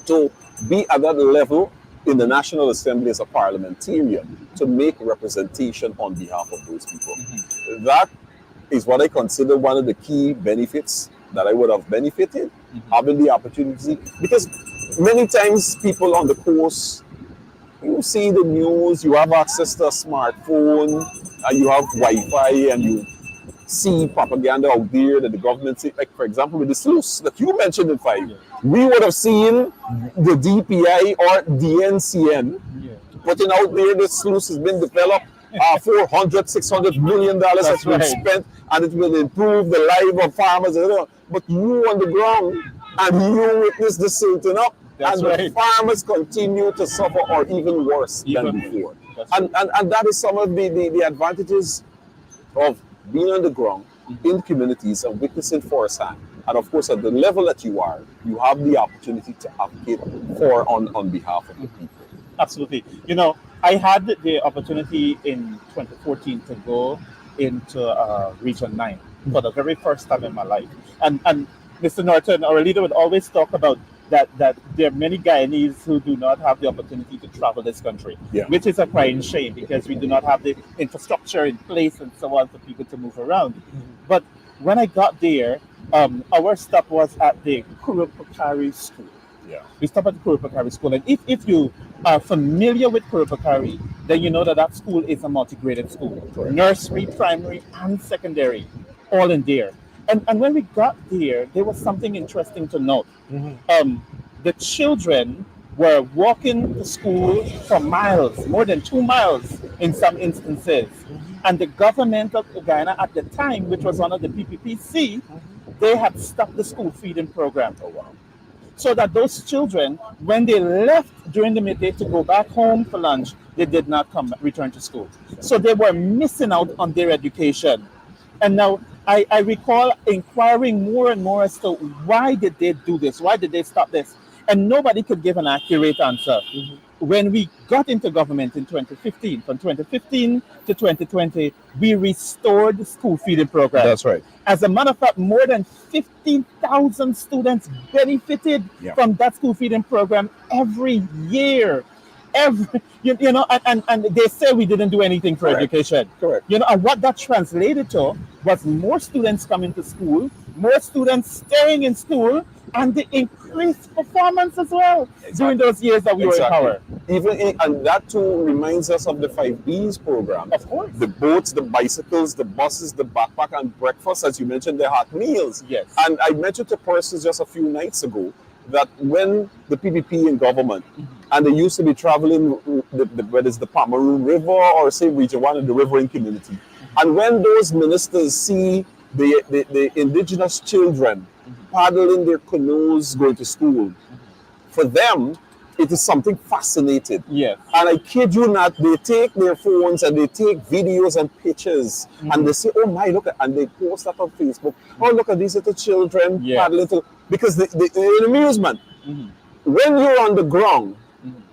to be at that level in the National Assembly as a parliamentarian to make representation on behalf of those people. That is what I consider one of the key benefits that I would have benefited, having the opportunity, because many times people on the coast, you see the news, you have access to a smartphone, and you have Wi-Fi, and you see propaganda out there that the government say, like for example with the sluice that you mentioned in 5, we would have seen the DPI or DNCN putting out there the sluice has been developed, $400, $600 million has been spent, and it will improve the life of farmers. But you on the ground, and you witness the silting up, the farmers continue to suffer or even worse than before. And that is some of the advantages of being on the ground in communities and witnessing firsthand. And of course, at the level that you are, you have the opportunity to advocate for on behalf of the people. Absolutely. You know, I had the opportunity in 2014 to go into Region 9 for the very first time in my life. And Mr. Norton, our leader, would always talk about that there are many Guyanese who do not have the opportunity to travel this country, which is a crying shame because we do not have the infrastructure in place and so on for people to move around. But when I got there, our stop was at the Kurupakari School. We stopped at the Kurupakari School. And if you are familiar with Kurupakari, then you know that school is a multi-graded school. Nursery, primary, and secondary, all in there. And when we got there was something interesting to note. The children were walking to school for miles, more than 2 miles in some instances. And the government of Guyana at the time, which was under the PPPC, they had stopped the school feeding program. So that those children, when they left during the midday to go back home for lunch, they did not return to school. So they were missing out on their education. And now I recall inquiring more and more as to why did they do this? Why did they stop this? And nobody could give an accurate answer. When we got into government in 2015, from 2015 to 2020, we restored the school feeding program. That's right. As a matter of fact, more than 15,000 students benefited from that school feeding program every year. You know, and they say we didn't do anything for education. Correct. You know, and what that translated to was more students coming to school, more students staying in school, and the increased performance as well during those years that we were in power. And that too reminds us of the 5Bs program. Of course. The boats, the bicycles, the buses, the backpack, and breakfast, as you mentioned, the hot meals. Yes. And I mentioned to persons just a few nights ago that when the PPP in government, and they used to be traveling, whether it's the Pomeroon River or say Region 1 of the riverine community, and when those ministers see the indigenous children paddling their canoes going to school, for them, it is something fascinating. Yes. And I kid you not, they take their phones and they take videos and pictures and they say, oh my, look at, and they post that on Facebook. Oh, look at these little children paddling to, because the amusement. When you're on the ground,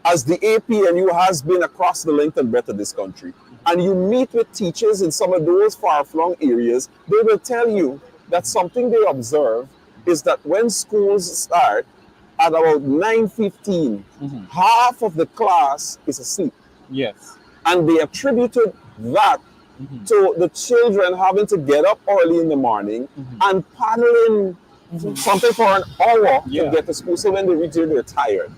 as the APNU has been across the length and breadth of this country, and you meet with teachers in some of those far-flung areas, they will tell you that something they observe is that when schools start at about 9:15, half of the class is asleep. Yes. And they attributed that to the children having to get up early in the morning and paddling something for an hour to get to school. So when they reach there, they're tired.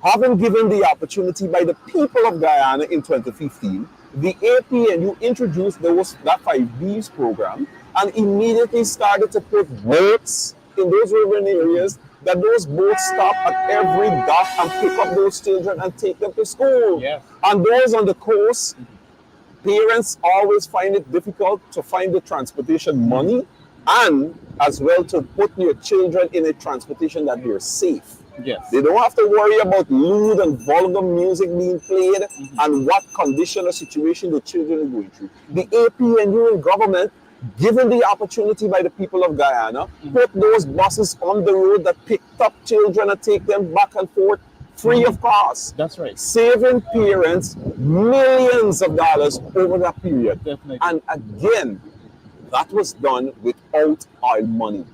Having given the opportunity by the people of Guyana in 2015, the APNU introduced that 5Bs program and immediately started to put boats in those urban areas, that those boats stop at every dock and pick up those children and take them to school. Yes. And those on the coast, parents always find it difficult to find the transportation money and as well to put your children in a transportation that they're safe. Yes. They don't have to worry about lewd and vulgar music being played and what condition or situation the children are going through. The APNU and government, given the opportunity by the people of Guyana, put those buses on the road that picked up children and take them back and forth free of cost. That's right. Saving parents millions of dollars over that period. Definitely. And again, that was done without oil money.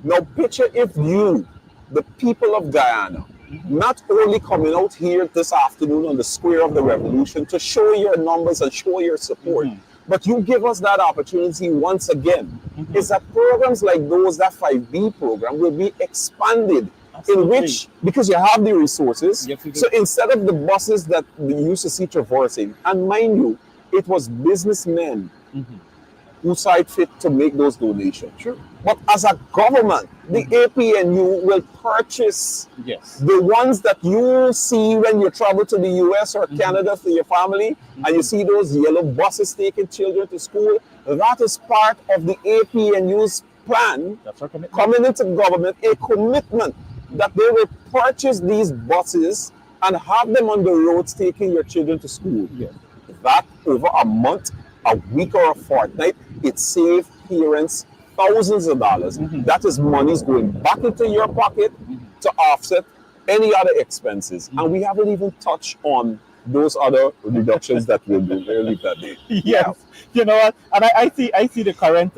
Now picture if you, the people of Guyana, not only coming out here this afternoon on the Square of the Revolution to show your numbers and show your support, but you give us that opportunity once again, is that programs like those, that 5B program, will be expanded. Absolutely. In which, because you have the resources, Yes, we do. so instead of the buses that we used to see traversing, and mind you, it was businessmen who saw it fit to make those donations. Sure. But as a government, the APNU will purchase the ones that you see when you travel to the US or Canada for your family, and you see those yellow buses taking children to school. That is part of the APNU's plan. That's our commitment. Coming into government, a commitment that they will purchase these buses and have them on the roads taking your children to school. Yes. That over a month, a week, or a fortnight, it saved parents thousands of dollars. That is monies going back into your pocket to offset any other expenses. And we haven't even touched on those other reductions that we'll do. We'll leave that day. Yes. You know what? And I see the current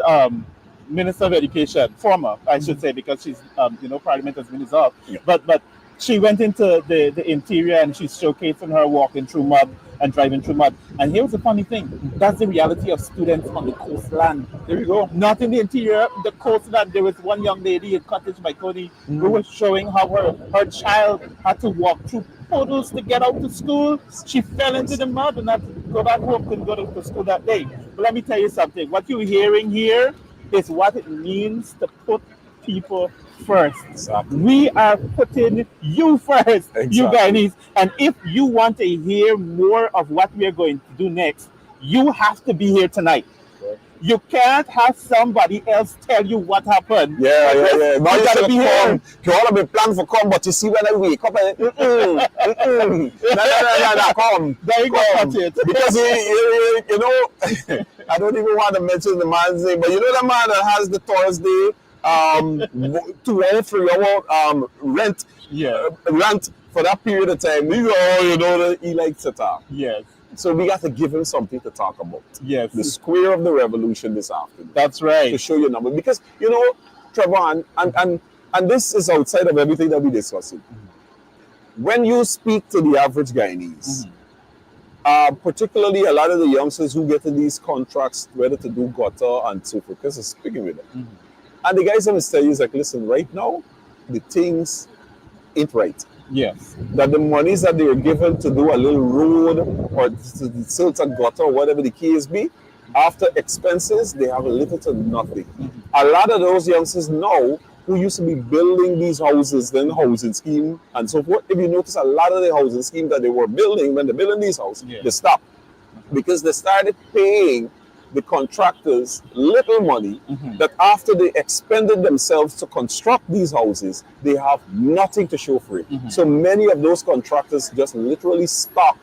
Minister of Education, former, I should say, because she's, Parliament has been dissolved. Yeah. But she went into the interior and she's showcasing her walking through mud and driving through mud. And here's the funny thing. That's the reality of students on the coastland. There you go. Not in the interior, the coastland. There was one young lady in Cottage by Cody who was showing how her child had to walk through puddles to get out to school. She fell into the mud and had to go back home, couldn't go to school that day. But let me tell you something. What you're hearing here is what it means to put people first. Exactly. We are putting you first, you Guyanese. And if you want to hear more of what we are going to do next, you have to be here tonight. You can't have somebody else tell you what happened. Yeah. Now you gotta should be have here. come. You want to be planned for come, but you see when I wake up and no, come. There you go, cut it. Because you know, I don't even want to mention the man's name, but you know the man that has the Thursday 2 or 3 hour rent for that period of time. You know he likes to talk. Yes. So we got to give him something to talk about. Yes. The Square of the Revolution this afternoon. That's right. To show you a number. Because, you know, Trevor, and this is outside of everything that we're discussing. When you speak to the average Guyanese, particularly a lot of the youngsters who get in these contracts, whether to do gutter and so forth, because I'm speaking with them. And the guys always tell you, is like, listen, right now, the things ain't right. Yes. That the monies that they were given to do a little road or to silt a gutter or whatever the case be, after expenses, they have little to nothing. A lot of those youngsters now who used to be building these houses, then housing scheme and so forth, if you notice a lot of the housing scheme that they were building, when they're building these houses, they stopped. Because they started paying the contractors little money that after they expended themselves to construct these houses, they have nothing to show for it. So many of those contractors just literally stopped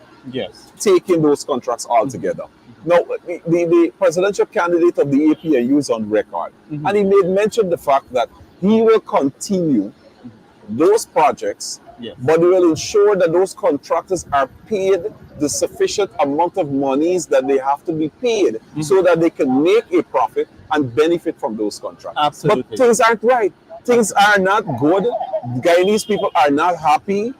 taking those contracts altogether. Now, the presidential candidate of the APNU is on record, and he made mention of the fact that he will continue those projects, but he will ensure that those contractors are paid the sufficient amount of monies that they have to be paid so that they can make a profit and benefit from those contracts. Absolutely. But things aren't right. Things are not good. Guyanese people are not happy.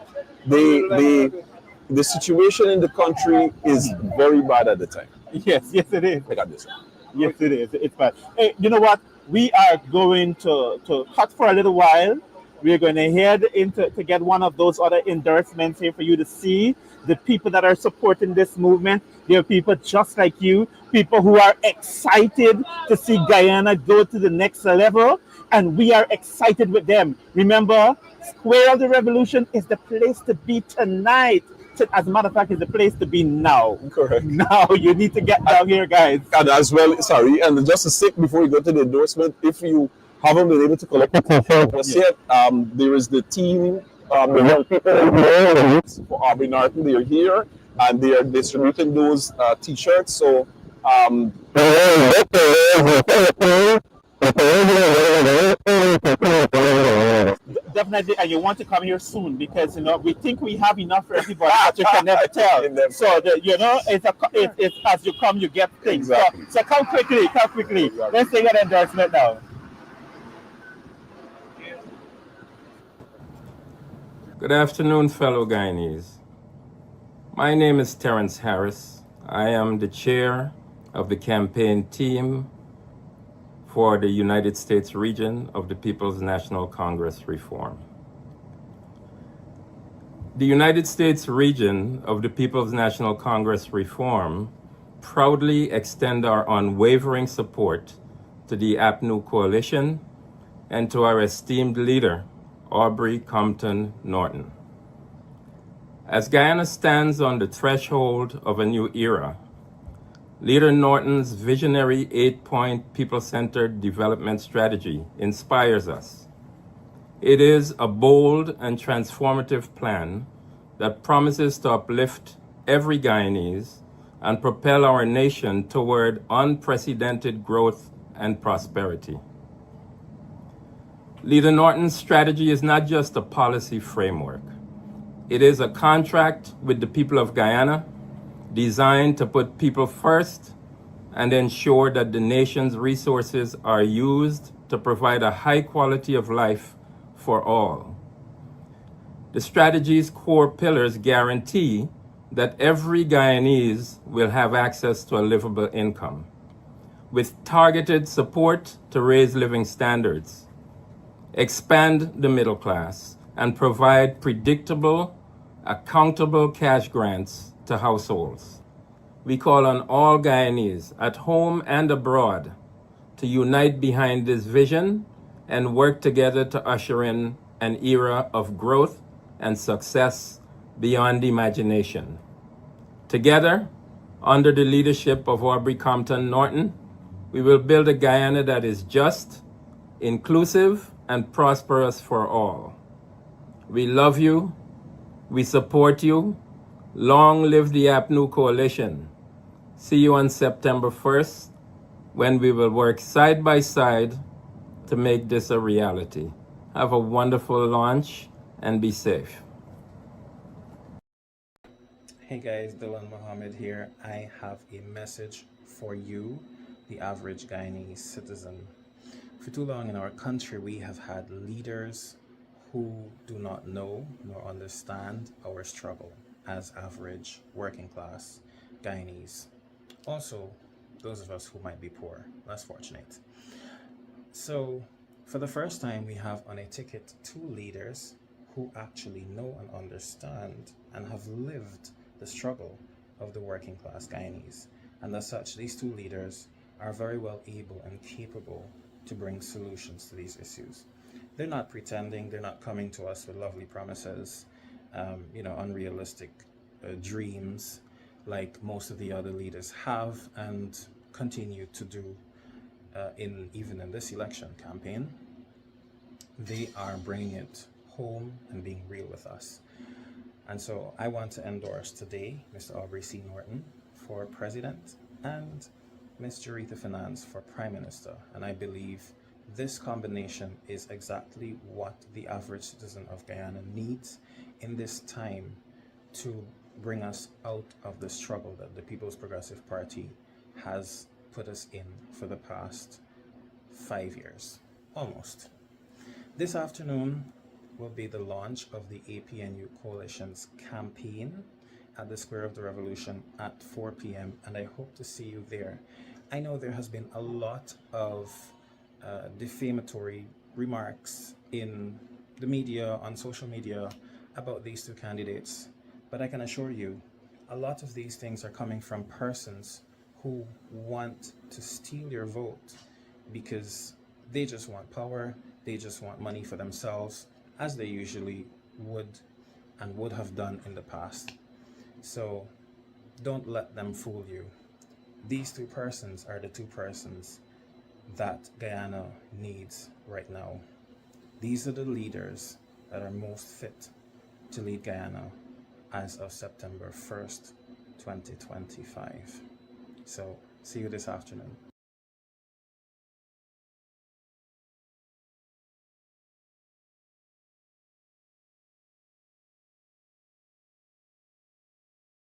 The situation in the country is very bad at the time. Yes, it is. I got this. Yes, it is. It's bad. Hey, you know what? We are going to cut for a little while. We're going to head into to get one of those other endorsements here for you to see the people that are supporting this movement. There are people just like you, people who are excited to see Guyana go to the next level, and we are excited with them. Remember, Square of the Revolution is the place to be tonight. As a matter of fact, it's the place to be now. Correct. Now you need to get down here, guys. And as well, sorry, and just a sec before we go to the endorsement, if you haven't been able to collect it just yet, there is the team, the young people for Aubrey Norton. They are here and they are distributing those t-shirts. So definitely, and you want to come here soon because we think we have enough for everybody, but you can never tell. So it's as you come, you get things. Exactly. So come quickly. Exactly. Let's take an endorsement now. Good afternoon, fellow Guyanese. My name is Terrence Harris. I am the chair of the campaign team for the United States region of the People's National Congress Reform. The United States region of the People's National Congress Reform proudly extend our unwavering support to the Apnu coalition and to our esteemed leader, Aubrey Norton. As Guyana stands on the threshold of a new era, Leader Norton's visionary 8-point people-centered development strategy inspires us. It is a bold and transformative plan that promises to uplift every Guyanese and propel our nation toward unprecedented growth and prosperity. Leader Norton's strategy is not just a policy framework. It is a contract with the people of Guyana designed to put people first and ensure that the nation's resources are used to provide a high quality of life for all. The strategy's core pillars guarantee that every Guyanese will have access to a livable income, with targeted support to raise living standards, expand the middle class, and provide predictable, accountable cash grants to households. We call on all Guyanese at home and abroad to unite behind this vision and work together to usher in an era of growth and success beyond imagination. Together, under the leadership of Aubrey Norton, We will build a Guyana that is just, inclusive, and prosperous for all. We love you. We support you. Long live the Apnu Coalition. See you on September 1st, when we will work side by side to make this a reality. Have a wonderful launch and be safe. Hey guys, Dylan Mohammed here. I have a message for you, the average Guyanese citizen. For too long in our country, we have had leaders who do not know nor understand our struggle as average working class Guyanese. Also, those of us who might be poor, less fortunate. So, for the first time, we have on a ticket two leaders who actually know and understand and have lived the struggle of the working class Guyanese. And as such, these two leaders are very well able and capable to bring solutions to these issues. They're not pretending, they're not coming to us with lovely promises, unrealistic dreams like most of the other leaders have and continue to do even in this election campaign. They are bringing it home and being real with us. And so I want to endorse today Mr. Aubrey C. Norton for President and Ms. Jarita Finance for Prime Minister. And I believe this combination is exactly what the average citizen of Guyana needs in this time to bring us out of the struggle that the People's Progressive Party has put us in for the past 5 years, almost. This afternoon will be the launch of the APNU Coalition's campaign at the Square of the Revolution at 4 p.m. and I hope to see you there. I know there has been a lot of defamatory remarks in the media, on social media, about these two candidates, but I can assure you, a lot of these things are coming from persons who want to steal your vote because they just want power, they just want money for themselves, as they usually would and would have done in the past. So don't let them fool you. These two persons are the two persons that Guyana needs right now. These are the leaders that are most fit to lead Guyana as of September 1st, 2025. So see you this afternoon.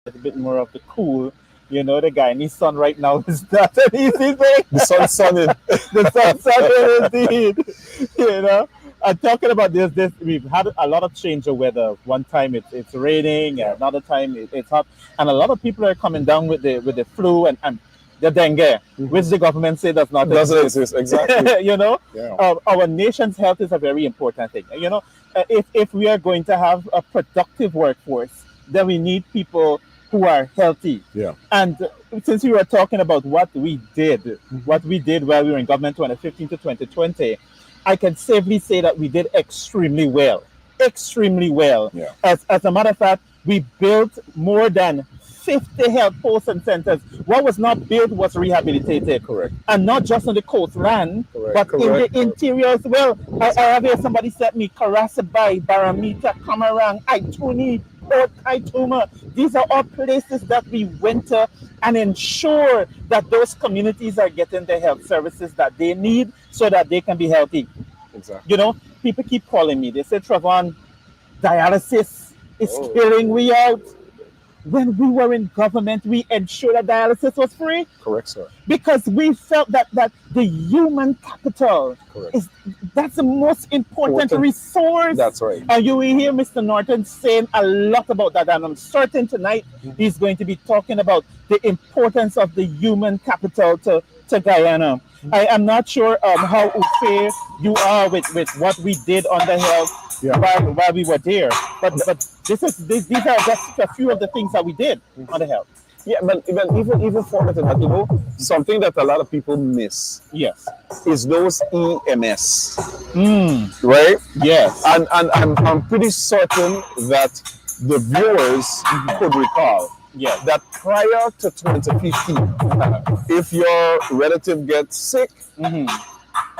A bit more of the cool. The Guyanese sun right now is not an easy thing. The sun's sunning. The sun's sunning indeed. And talking about this, we've had a lot of change of weather. One time it's raining, another time it's hot, and a lot of people are coming down with the flu and the dengue, which the government say doesn't exist. Exactly. Our nation's health is a very important thing. If we are going to have a productive workforce, then we need people who are healthy. Yeah. And since we were talking about what we did while we were in government 2015 to 2020, I can safely say that we did extremely well. Yeah. As a matter of fact, we built more than 50 health posts and centers. What was not built was rehabilitated. Correct. And not just on the coastland, but Correct. in the interior as well. I have here somebody sent me Karasabai, Baramita, Kamarang, Aituni, Port Kaituma. These are all places that we went to and ensure that those communities are getting the health services that they need so that they can be healthy. Exactly. People keep calling me. They say, Travon, dialysis is killing me out. When we were in government, we ensured that dialysis was free. Correct, sir. Because we felt that the human capital that's the most important resource. That's right. And you will hear Mr. Norton saying a lot about that. And I'm certain tonight he's going to be talking about the importance of the human capital to Guyana. I am not sure how fair you are with what we did on the health while we were there. But these are just a few of the things that we did on the health. Yeah, but even forgotten that, something that a lot of people miss. Yes. Is those EMS. Right? Yes. And I'm pretty certain that the viewers could recall Yes. that prior to 2015, if your relative gets sick,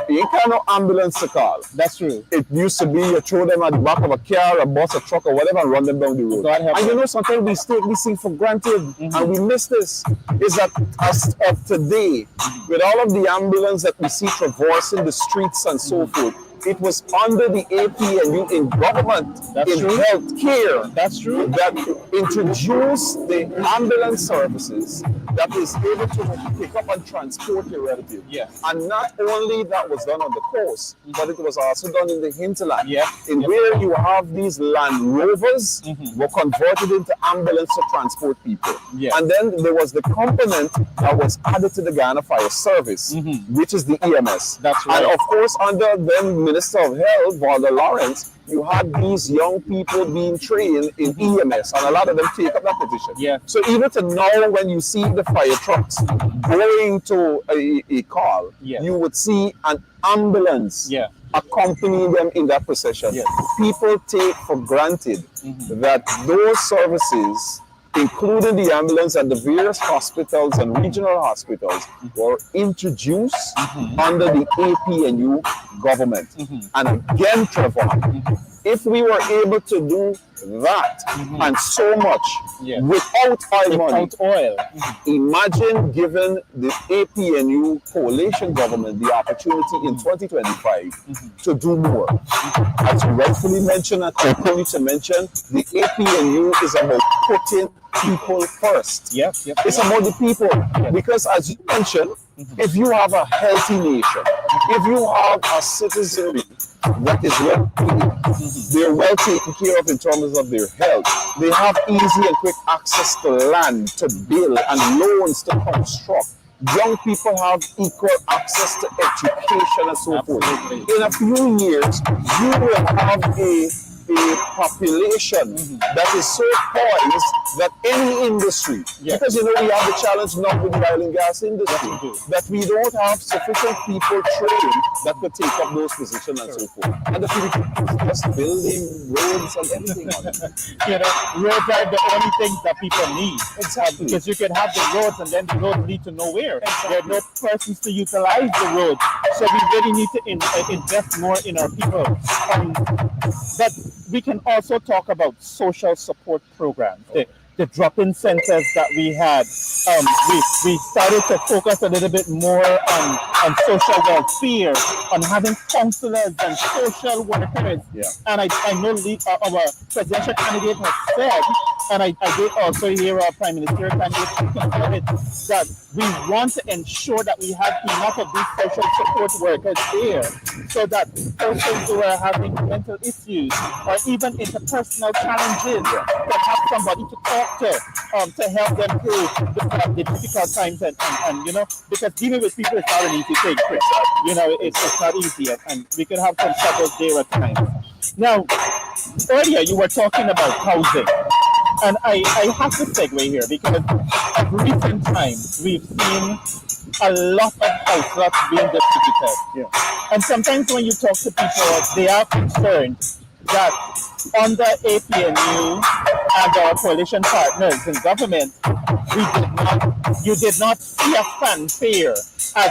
you ain't got no ambulance to call. That's true. It used to be you throw them at the back of a car, a bus, a truck, or whatever, and run them down the road. God help And you us. know, sometimes we take this thing for granted, and we miss this. Is that as of today, with all of the ambulance that we see traversing the streets and so forth, it was under the APNU in government, That's in true. health care, That's true. that introduced the ambulance services that is able to pick up and transport your relative. Yes. And not only that was done on the coast, but it was also done in the hinterland. Yeah. In where you have these Land Rovers were converted into ambulance to transport people. Yeah. And then there was the component that was added to the Ghana Fire Service, which is the EMS. That's right. And of course, under then Minister of Health, Walter Lawrence, you had these young people being trained in EMS, and a lot of them take up that position. Yeah. So even to now, when you see the fire trucks going to a call, Yeah. you would see an ambulance Yeah. accompanying them in that procession. Yes. People take for granted that those services, including the ambulance at the various hospitals and regional hospitals, were introduced under the APNU government. And again, Trevor, if we were able to do that and so much Yeah. without oil money, Without oil. imagine giving the APNU coalition government the opportunity in 2025 to do more. As you rightfully mentioned and continue to mention, the APNU is about putting people first. Yep. It's about the people. Because as you mentioned, if you have a healthy nation, if you have a citizenry that is well paid, they're well taken care of in terms of their health, they have easy and quick access to land, to build, and loans to construct. Young people have equal access to education and so forth. In a few years, you will have a population that is so poised that any industry, because you know we have the challenge now with the oil and gas industry, that we don't have sufficient people trained that could take up those positions and so forth. And the people just building roads and everything on it. You know, roads are the only things that people need. Exactly. Because you can have the roads and then the roads lead to nowhere. There are no persons to utilize the road. So we really need to invest more in our people. But we can also talk about social support programs. The drop-in centers that we had, we started to focus a little bit more on social welfare, on having counselors and social workers. Yeah. And I know our presidential candidate has said, and I did also hear our prime minister candidate talking about it, that we want to ensure that we have enough of these social support workers there, so that persons who are having mental issues or even interpersonal challenges can have somebody to talk to help them through the difficult times and you know, because dealing with people is not an easy thing, Chris. You know, it's not easy, and we can have some struggles there at times. Now, earlier you were talking about housing, and I have to segue here because of recent times we've seen a lot of house lots being distributed. Yeah. And sometimes when you talk to people, they are concerned that under APNU and our coalition partners in government, you did not see a fanfare as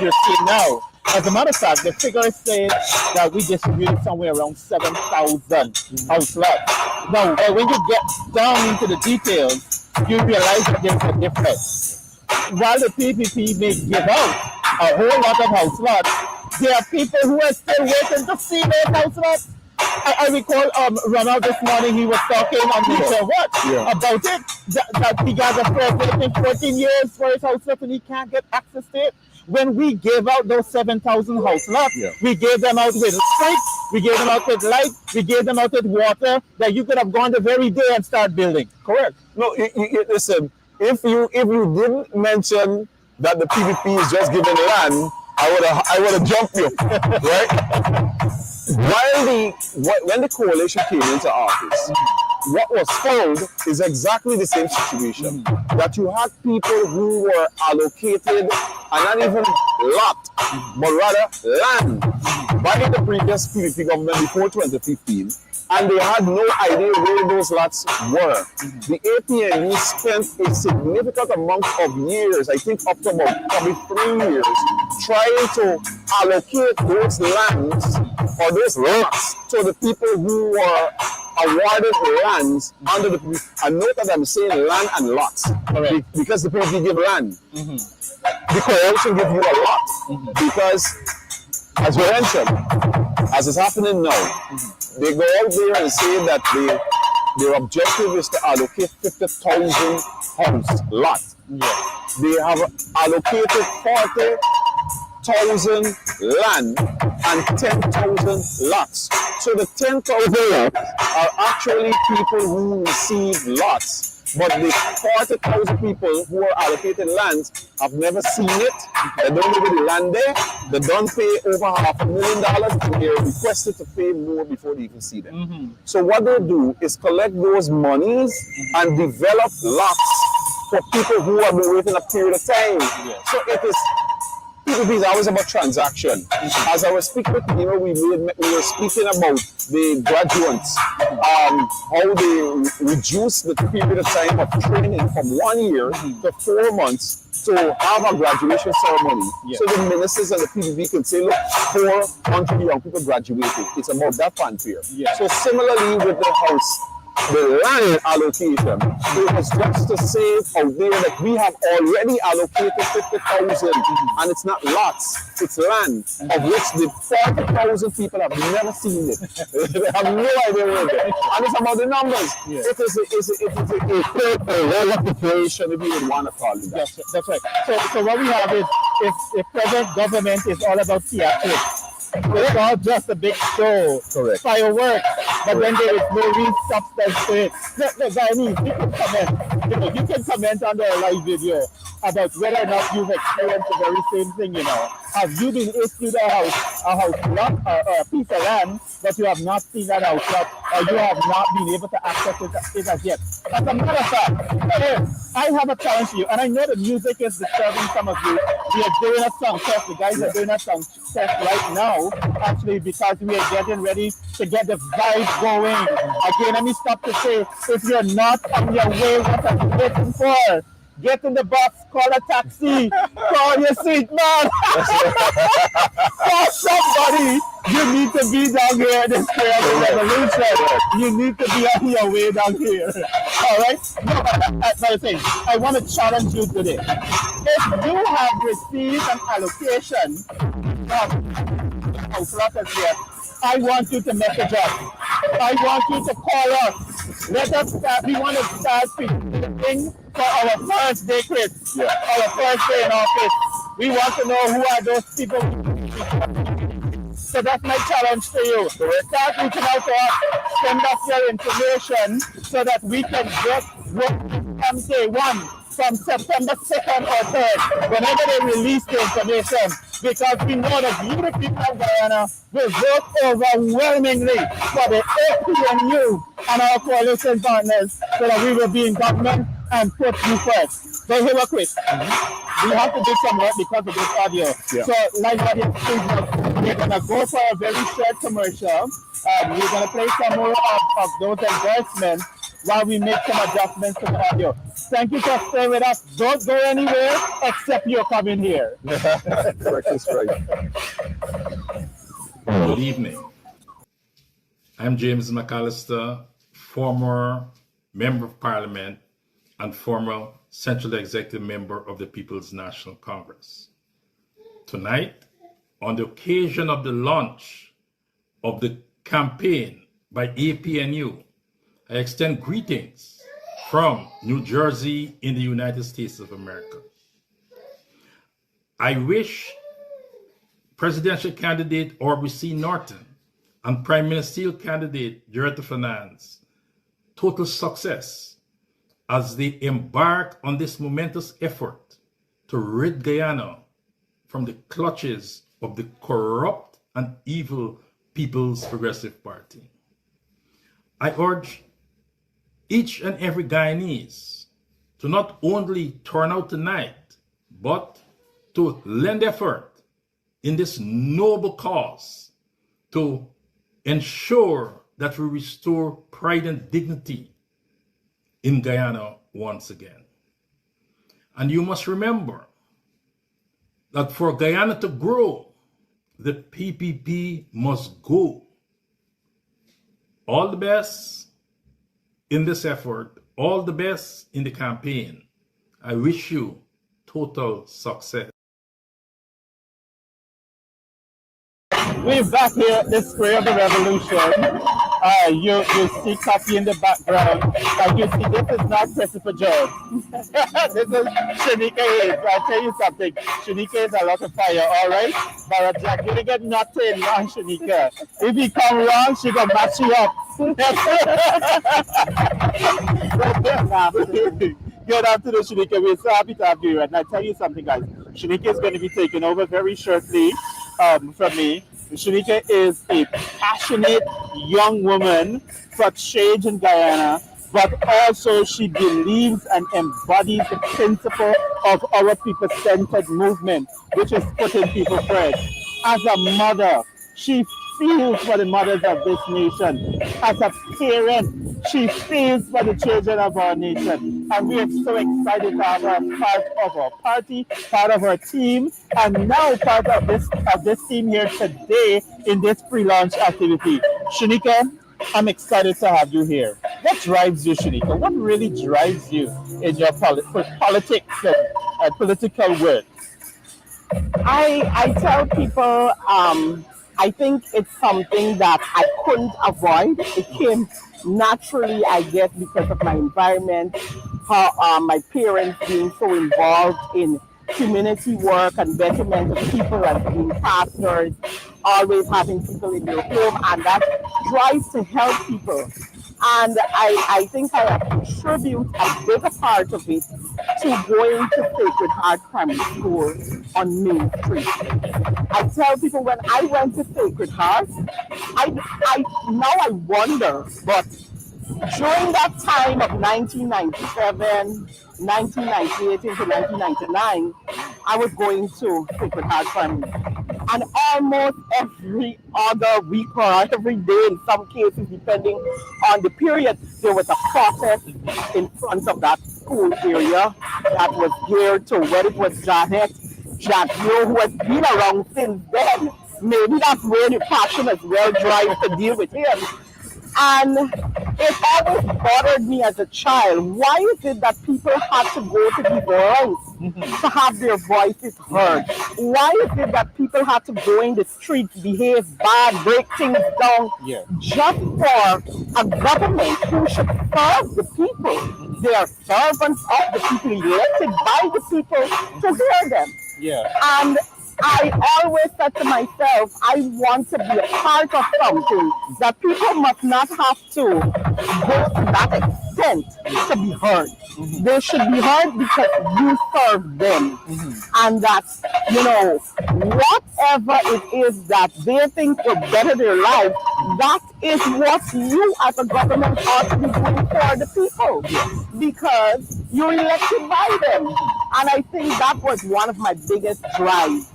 you're seeing now. As a matter of fact, the figures say that we distributed somewhere around 7,000 house lots. Now, when you get down into the details, you realize that there's a difference. While the PPP may give out a whole lot of house lots, there are people who are still waiting to see those house lots. I recall Ronald this morning, he was talking on Nature Watch about it, that he got a first waiting 14 years for his house lot and he can't get access to it. When we gave out those 7,000 house lots, we gave them out with streets, we gave them out with light, we gave them out with water, that you could have gone the very day and start building. Correct. No, listen, if you didn't mention that the PPP is just giving land, I would have jumped you, right? When the coalition came into office, what was found is exactly the same situation. That you had people who were allocated, and not even lot, but rather land by the previous PPP government before 2015, and they had no idea where those lots were. The APNU spent a significant amount of years, I think up to about probably 3 years, trying to allocate those lands or those lots to the people who were awarded lands under the, and note that I'm saying land and lots, because the people give land. The coalition give you a lot, because as we mentioned, as is happening now, they go out there and say that their objective is to allocate 50,000 house lots. They have allocated 40,000 land and 10,000 lots. So the 10,000 lots are actually people who receive lots. But the 40,000 people who are allocated lands have never seen it. They don't know where the land there. They don't pay over $500,000, and they're requested to pay more before they even see them. So what they do is collect those monies and develop lots for people who have been waiting a period of time. So it is. PPP is always about transaction. As I was speaking with we were speaking about the graduates, how they reduce the period of time of training from 1 year to 4 months to have a graduation ceremony. So the ministers and the PPP can say, look, 400 young people graduated. It's about that fanfare. So similarly with the house, the land allocation, it was just to say out there that we have already allocated 50,000, and it's not lots, it's land, of which the 40,000 people have never seen it. They have no idea where it is. And it's about the numbers. It is a level of preparation, if you would want to call it that. That's right. So what we have is, if present government is all about theatrics. It's all just a big show, fireworks, but when there is no real substance to it. The Guyanese, you can comment on the live video about whether or not you've experienced the very same thing, Have you been issued a house lot, or a piece of land, but you have not seen that house lot, or you have not been able to access it as yet? As a matter of fact, I have a challenge to you, and I know the music is disturbing some of you. We are doing a song test. The guys are doing a song test right now, actually, because we are getting ready to get the vibe going. Again, let me stop to say, if you're not on your way, what are you waiting for? Get in the box, call a taxi, call your seat man. Call somebody. You need to be down here at the Square of the Revolution. You need to be on your way down here. All right? No, but I want to challenge you today. If you have received an allocation of process here, I want you to message us. I want you to call us. Let us start. We want to start preparing for our first day, Chris. Our first day in office. We want to know who are those people. So that's my challenge to you. Start reaching out to us. Send us your information so that we can get from day one, from September 2nd or 3rd, whenever they release the information. Because we know that you, the people of Guyana, will vote overwhelmingly for the APNU and our coalition partners so that we will be in government and put you first. So here, Chris, we have to do some work because of this audio. So, like what you said, we're going to go for a very short commercial. We're going to play some more of those endorsements while we make some adjustments to the audio. Thank you for staying with us. Don't go anywhere except you're coming here. That's right. Good evening. I'm James Mallister, former Member of Parliament and former Central Executive Member of the People's National Congress. Tonight, on the occasion of the launch of the campaign by APNU, I extend greetings from New Jersey in the United States of America. I wish presidential candidate Aubrey Norton and Prime Ministerial candidate Director of Finance total success as they embark on this momentous effort to rid Guyana from the clutches of the corrupt and evil People's Progressive Party. I urge each and every Guyanese to not only turn out tonight, but to lend effort in this noble cause to ensure that we restore pride and dignity in Guyana once again. And you must remember that for Guyana to grow, the PPP must go. All the best in this effort, all the best in the campaign. I wish you total success. We're back here at the Square of the Revolution. You see Coffee in the background. And you see, this is not Christopher George. This is Shenica Hayes. I'll tell you something. Shenica is a lot of fire, all right? But Jack, you get nothing wrong, Shenica. If you come wrong, she gonna match you up. Good afternoon, Shenica. We're so happy to have you here. And I'll tell you something, guys. Shenica is going to be taking over very shortly from me. Shenica is a passionate young woman for change in Guyana, but also she believes and embodies the principle of our people-centered movement, which is putting people first. As a mother, she feels for the mothers of this nation. As a parent, she feels for the children of our nation. And we are so excited to have her part of our party, part of our team, and now part of this team here today in this pre-launch activity. Shenica, I'm excited to have you here. What drives you, Shenica? What really drives you in your politics and political work? I tell people, I think it's something that I couldn't avoid. It came naturally, I guess, because of my environment, how my parents being so involved in community work and betterment of people and being partners, always having people in their home, and that drives to help people. And I think I attribute a bigger part of it to going to Sacred Heart Primary School on Main Street. I tell people when I went to Sacred Heart, I wonder, but during that time of 1997, 1998 into 1999, I was going to Sacred Heart Primary. And almost every other week or every day, in some cases, depending on the period, there was a protest in front of that school area that was geared to whether it was Janet, who has been around since then. Maybe that's where the passion as well drives to deal with him. And it always bothered me as a child. Why is it that people had to go to these ranks to have their voices heard? Why is it that people had to go in the streets, behave bad, break things down, just for a government who should serve the people? They are servants of the people, elected by the people to hear them. And I always said to myself, I want to be a part of something that people must not have to go to that extent to be heard. They should be heard because you serve them. And that, whatever it is that they think will better their life, that is what you as a government ought to be doing for the people. Because you're elected by them. And I think that was one of my biggest drives,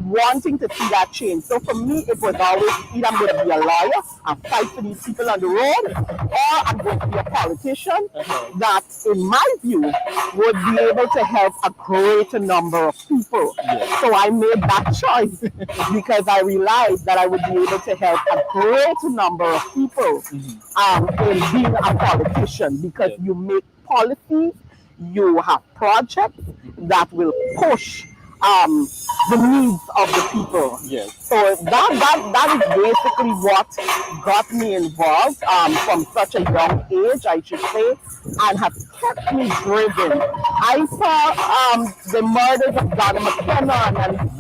wanting to see that change. So for me, it was always either I'm going to be a lawyer and fight for these people on the road, or I'm going to be a politician that, in my view, would be able to help a greater number of people. So I made that choice because I realized that I would be able to help a greater number of people in being a politician, because you make policies, you have projects that will push the needs of the people. So that is basically what got me involved from such a young age, I should say, and has kept me driven. I saw the murders of Donna McKenna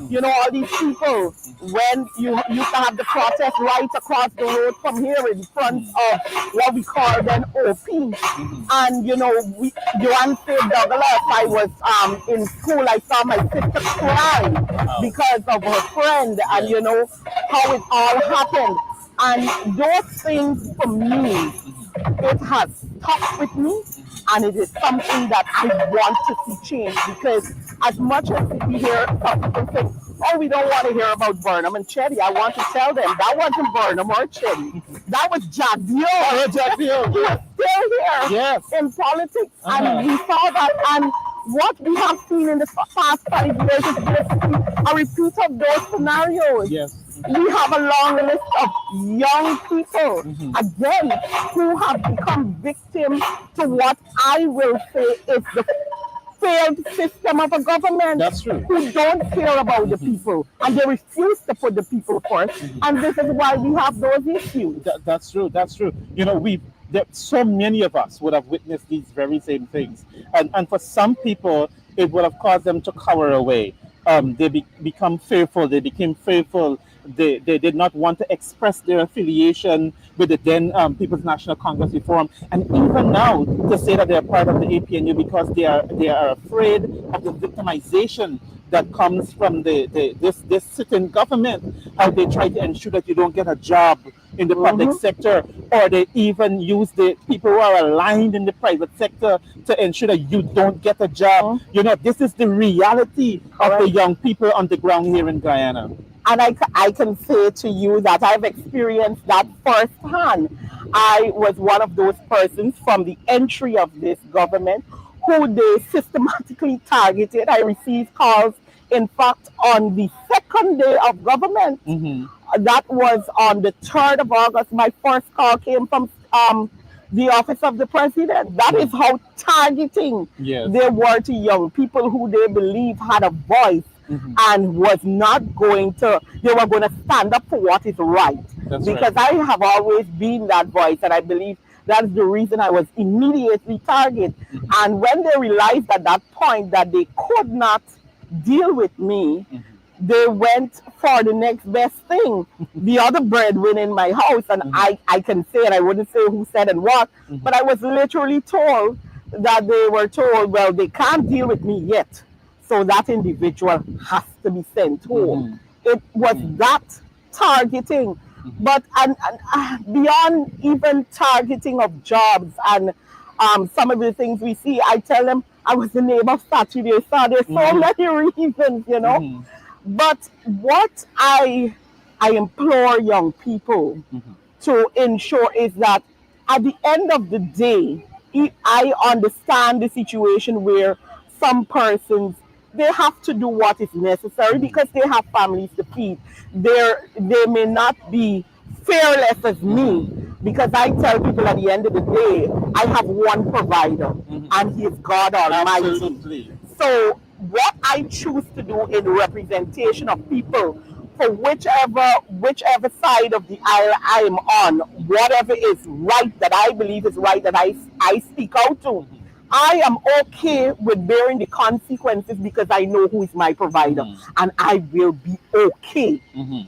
and all these people when you used to have the protest right across the road from here in front of what we call then OP. And Joanne Faith Douglas, I was in school, I saw my sister cry because of her friend, and how it all happened. And those things for me, it has stuck with me, and it is something that I want to see change, because as much as we hear some people say, oh, we don't want to hear about Burnham and Chetty. I want to tell them that wasn't Burnham or Chetty. That was Jack Dio. Oh, Jack Dio. He was still here Yes. in politics, and we saw that. And what we have seen in the past 5 years is basically a repeat of those scenarios. Yes. We have a long list of young people, again, who have become victims to what I will say is the failed system of a government. That's true. Who don't care about the people, and they refuse to put the people first. And this is why we have those issues. That's true. That's true. You know, so many of us would have witnessed these very same things, and for some people, it would have caused them to cower away. They become fearful. They became fearful. They did not want to express their affiliation with the then People's National Congress Reform, and even now to say that they're part of the APNU because they are afraid of the victimization that comes from this sitting government, how they try to ensure that you don't get a job in the public sector, or they even use the people who are aligned in the private sector to ensure that you don't get a job. You know, this is the reality of the young people on the ground here in Guyana. And I can say to you that I've experienced that firsthand. I was one of those persons from the entry of this government who they systematically targeted. I received calls, in fact, on the second day of government. That was on the 3rd of August. My first call came from the office of the president. That is how targeting they were to young people who they believe had a voice and was not going to, they were going to stand up for what is right. Because I have always been that voice, and I believe that's the reason I was immediately targeted. And when they realized at that point that they could not deal with me, they went for the next best thing, the other breadwinner in my house. And I can say it, I wouldn't say who said and what, but I was literally told that they were told, well, they can't deal with me yet, so that individual has to be sent home. It was that targeting. But and beyond even targeting of jobs and some of the things we see, I tell them I was the name of Saturday, so there's so many reasons, you know. But what I implore young people to ensure is that at the end of the day, I understand the situation where some persons, they have to do what is necessary because they have families to feed. They may not be fearless as me, because I tell people at the end of the day, I have one provider, and he is God Almighty. Absolutely. So what I choose to do in representation of people, for whichever side of the aisle I am on, whatever is right that I believe is right that I speak out to, I am okay with bearing the consequences because I know who is my provider, and I will be okay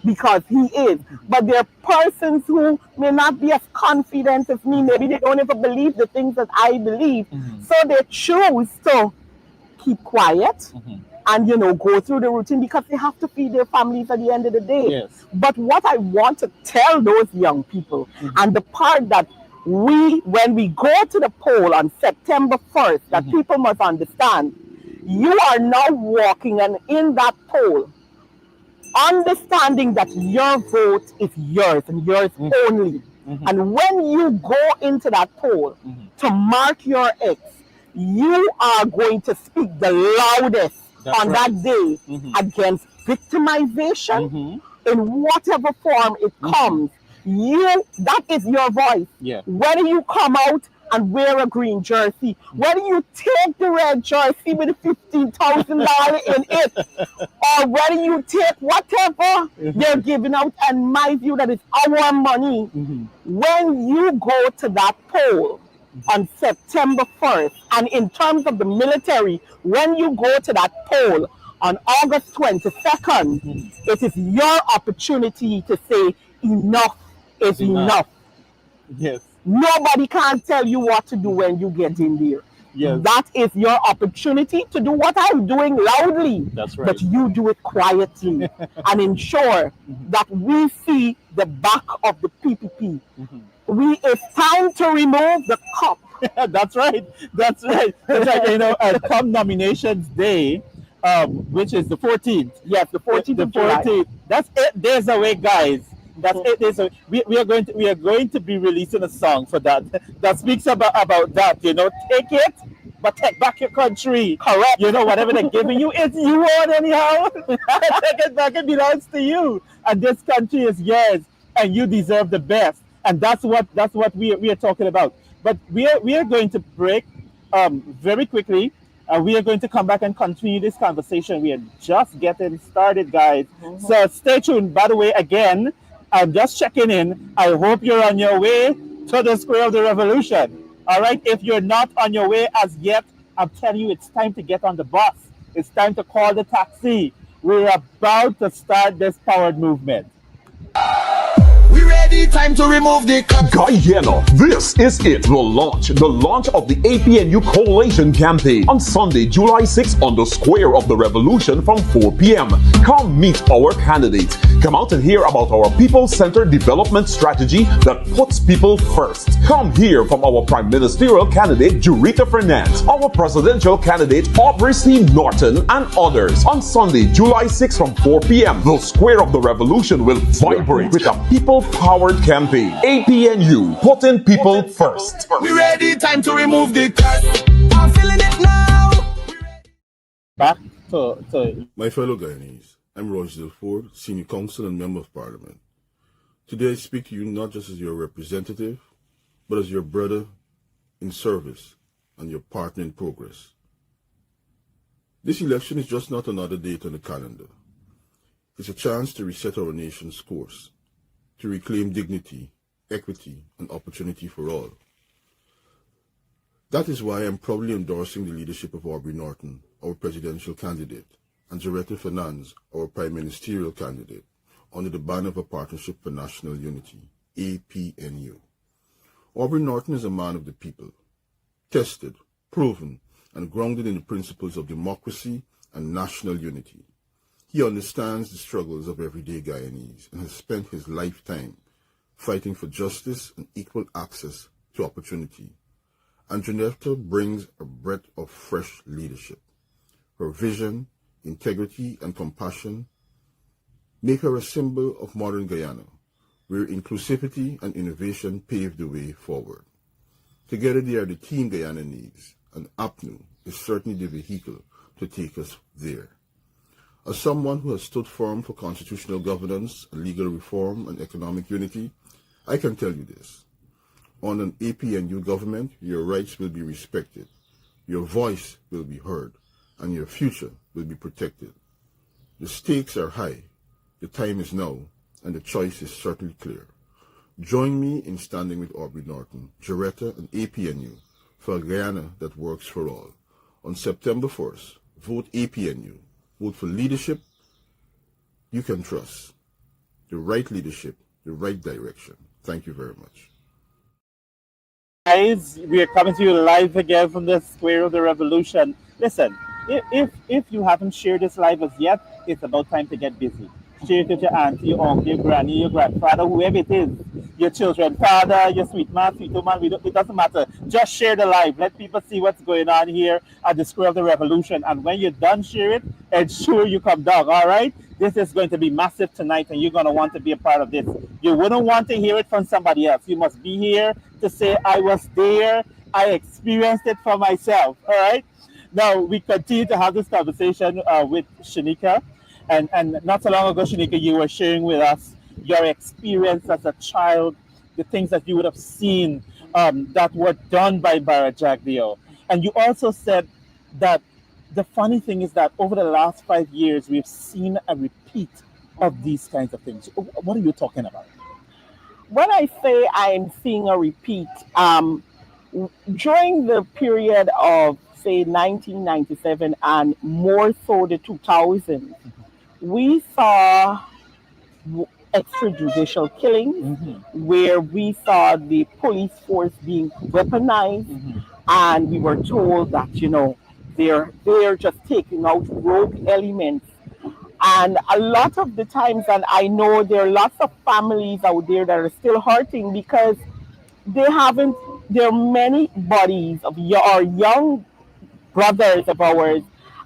because he is. But there are persons who may not be as confident as me. Maybe they don't even believe the things that I believe, so they choose to keep quiet and, you know, go through the routine because they have to feed their families at the end of the day. But what I want to tell those young people, and the part that when we go to the poll on September 1st, that people must understand, you are now walking and in that poll, understanding that your vote is yours and yours only. And when you go into that poll to mark your X, you are going to speak the loudest that day against victimization in whatever form it comes. That is your voice. Whether you come out and wear a green jersey, whether you take the red jersey with $15,000 in it, or whether you take whatever they're giving out, and my view that is our money, when you go to that poll on September 1st, and in terms of the military, when you go to that poll on August 22nd, it is your opportunity to say enough is enough. Nobody can tell you what to do when you get in there. That is your opportunity to do what I'm doing loudly. But you do it quietly and ensure that we see the back of the PPP. It's time to remove the cup. That's right. You know, come nominations day, which is the 14th. Yes, the 14th The of July. 14th. That's 8 days away, guys. That's 8 days away. We are going to be releasing a song for that that speaks about that. You know, take it, but take back your country. Correct. You know, whatever they're giving you, it's you own anyhow. Take it back. It belongs to you, and this country is yours, and you deserve the best. And that's what we are talking about. But we are going to break very quickly. We are going to come back and continue this conversation. We are just getting started, guys. So stay tuned. By the way, again, I'm just checking in. I hope you're on your way to the Square of the Revolution. All right. If you're not on your way as yet, I'm telling you, it's time to get on the bus. It's time to call the taxi. We're about to start this powered movement. We ready, time to remove the Guyana, this is it, the launch of the APNU Coalition campaign on Sunday, July 6th on the Square of the Revolution from 4 p.m. Come meet our candidates. Come out and hear about our people-centered development strategy that puts people first. Come hear from our Prime Ministerial candidate, Jurita Fernandez, our presidential candidate, Aubrey Norton, and others. On Sunday, July 6th from 4 p.m., the Square of the Revolution will vibrate with a people-powered campaign. APNU, putting people first. We ready, time to remove the curse. I'm feeling it now. Back to My fellow Guyanese, I'm Roger Ford, Senior Counsel and Member of Parliament. Today I speak to you not just as your representative, but as your brother in service and your partner in progress. This election is just not another date on the calendar. It's a chance to reset our nation's course, to reclaim dignity, equity, and opportunity for all. That is why I'm proudly endorsing the leadership of Aubrey Norton, our presidential candidate, and Jurita Fernandez, our prime ministerial candidate, under the banner of a Partnership for National Unity, APNU. Aubrey Norton is a man of the people, tested, proven, and grounded in the principles of democracy and national unity. He understands the struggles of everyday Guyanese and has spent his lifetime fighting for justice and equal access to opportunity. And Jurita brings a breath of fresh leadership. Her vision, integrity, and compassion make her a symbol of modern Guyana, where inclusivity and innovation pave the way forward. Together they are the team Guyana needs, and Apnu is certainly the vehicle to take us there. As someone who has stood firm for constitutional governance, legal reform, and economic unity, I can tell you this. On an APNU government, your rights will be respected, your voice will be heard, and your future will be protected. The stakes are high, the time is now, and the choice is certainly clear. Join me in standing with Aubrey Norton, Jurita, and APNU for a Guyana that works for all. On September 1st, vote APNU. Vote for leadership you can trust. The right leadership, the right direction. Thank you very much. guys, we are coming to you live again from the Square of the Revolution. Listen, if you haven't shared this live as yet, it's about time to get busy. Share it with your auntie, your uncle, your granny, your grandfather, whoever it is, your children, father, your sweet man, sweet woman, it doesn't matter. Just share the live. Let people see what's going on here at the Square of the Revolution. And when you're done share it, ensure you come down, all right? This is going to be massive tonight, and you're going to want to be a part of this. You wouldn't want to hear it from somebody else. You must be here to say, I was there, I experienced it for myself, all right? Now, we continue to have this conversation with Shenica. And not so long ago, Shenica, you were sharing with us your experience as a child, the things that you would have seen that were done by Barajagdeo. And you also said that the funny thing is that over the last 5 years, we've seen a repeat of these kinds of things. What are you talking about? When I say I'm seeing a repeat, during the period of, say, 1997 and more so the 2000s, we saw extrajudicial killings where we saw the police force being weaponized, and we were told that, you know, they're just taking out rogue elements. And a lot of the times, and I know there are lots of families out there that are still hurting because there are many bodies of our young brothers of ours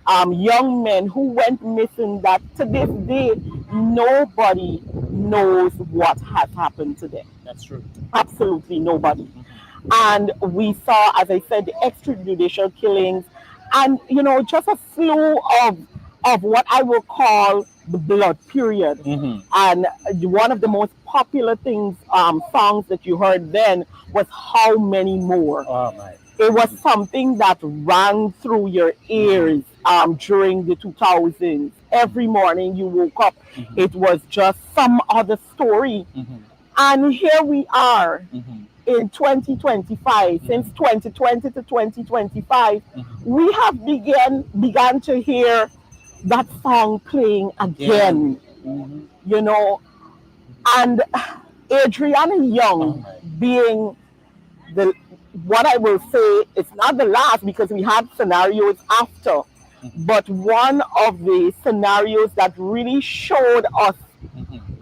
young men who went missing that to this day nobody knows what has happened to them. That's true. Absolutely nobody. And we saw, as I said, the extrajudicial killings, and just a slew of what I will call the blood period. And one of the most popular songs that you heard then was "How Many More." Oh my! It was something that rang through your ears during the 2000s. Every morning you woke up, it was just some other story. And here we are in 2025. Since 2020 to 2025, we have began to hear that song playing again. And Adriana Young being what I will say, it's not the last because we had scenarios after, but one of the scenarios that really showed us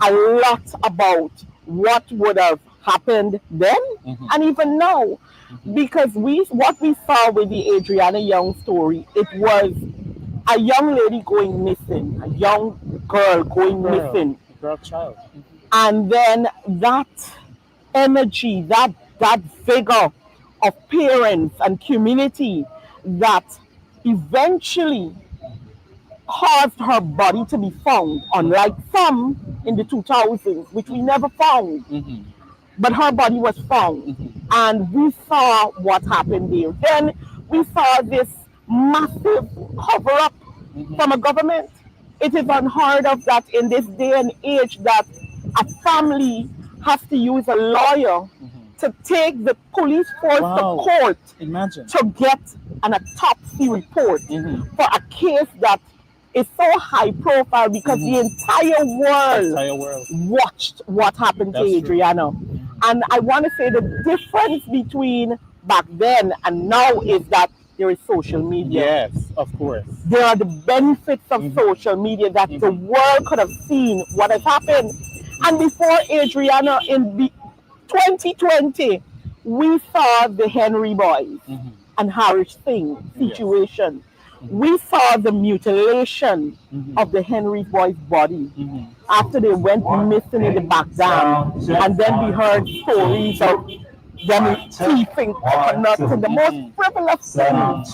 a lot about what would have happened then and even now. Because what we saw with the Adriana Young story, it was a young lady going missing, a young girl going missing. A girl child. And then that energy, that vigor of parents and community that eventually caused her body to be found, unlike some in the 2000s, which we never found. But her body was found. And we saw what happened there. Then we saw this massive cover-up from a government. It is unheard of that in this day and age that a family has to use a lawyer to take the police force to court to get an autopsy report for a case that is so high profile because the entire world watched what happened to Adriana. And I want to say the difference between back then and now is that there is social media. Yes, of course. There are the benefits of social media that the world could have seen what has happened. And before Adriana in 2020, we saw the Henry boys and Harris Singh situation. We saw the mutilation of the Henry boys' body after they went missing in the back dam. And then we heard stories of them thieving coconuts and the most frivolous things.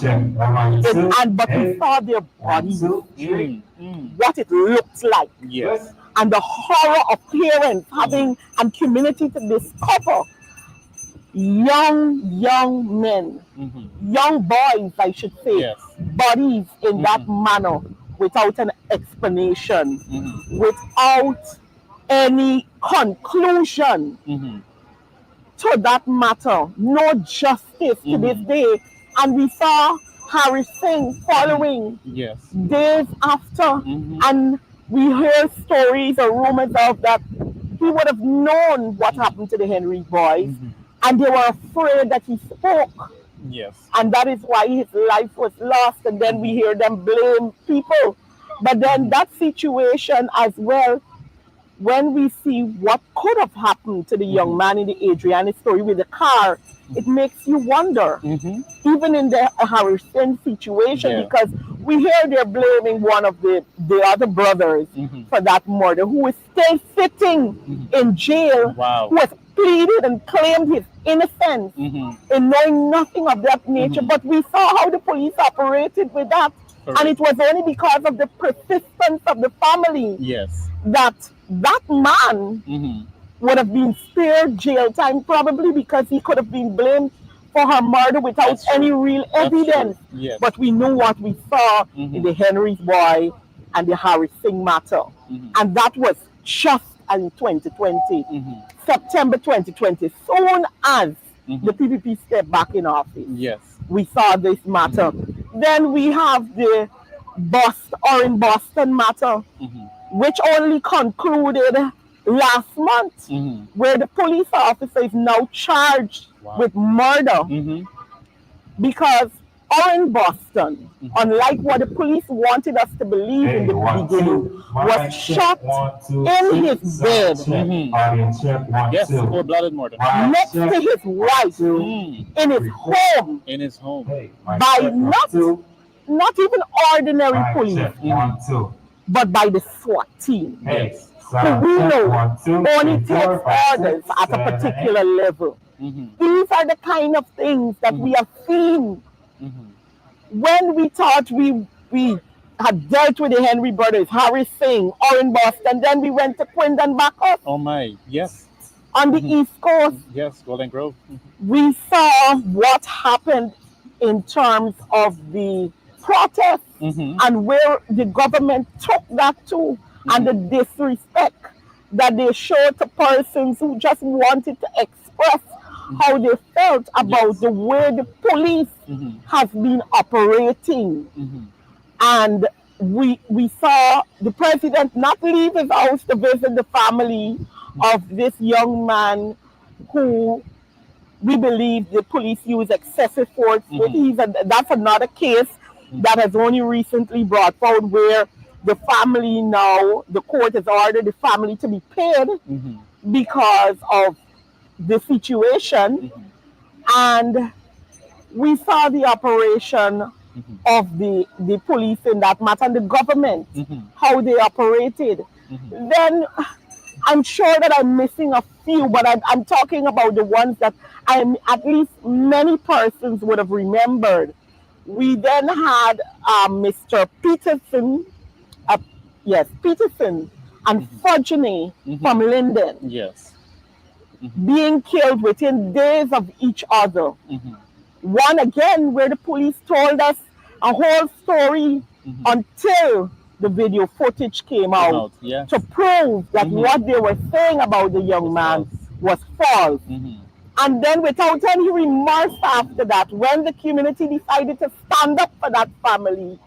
But we saw their bodies, what it looked like. Yes. And the horror of parents having and community to discover young men, young boys, I should say, bodies in that manner without an explanation, without any conclusion to that matter, no justice to this day. And we saw Harris Singh following days after, and we hear stories or rumors of that he would have known what happened to the Henry boys, and they were afraid that he spoke. Yes. And that is why his life was lost. And then we hear them blame people. But then that situation as well, when we see what could have happened to the young man in the Adriana story with the car, it makes you wonder, even in the Harrison situation, because we hear they're blaming one of the other brothers for that murder, who is still sitting in jail, who has pleaded and claimed his innocence in knowing nothing of that nature. But we saw how the police operated with that. And it was only because of the persistence of the family that man would have been spared jail time, probably because he could have been blamed for her murder without any real evidence. But we knew what we saw in the Henry's boy and the Harris Singh matter. And that was just in 2020, September 2020, soon as the PPP stepped back in office. We saw this matter. Then we have the Boston matter, which only concluded last month, where the police officer is now charged with murder because Orange Boston, unlike what the police wanted us to believe in the beginning, was shot in his bed. Yes, cold-blooded murder. Next to his wife, in his home. In his home. By not not even ordinary police, but by the SWAT team, who we know only takes orders at a particular level. These are the kind of things that we have seen when we thought we had dealt with the Henry brothers, Harry Singh, or in Boston. Then we went to Quindon back up. Oh my, yes. On the East Coast. Yes, Golden Grove. We saw what happened in terms of the protests and where the government took that to, and the disrespect that they showed to persons who just wanted to express how they felt about the way the police has been operating. And we saw the president not leave his house to visit the family of this young man who we believe the police use excessive force with. That's another case that has only recently brought forward, where the family now, the court has ordered the family to be paid because of the situation. And we saw the operation of the police in that matter, and the government, how they operated. Then I'm sure that I'm missing a few, but I'm talking about the ones that at least many persons would have remembered. We then had Mr. Peterson, Peterson and Fudgeny from Linden. Yes. Being killed within days of each other. One again where the police told us a whole story until the video footage came out to prove that what they were saying about the young man was false. And then without any remorse after that, when the community decided to stand up for that family,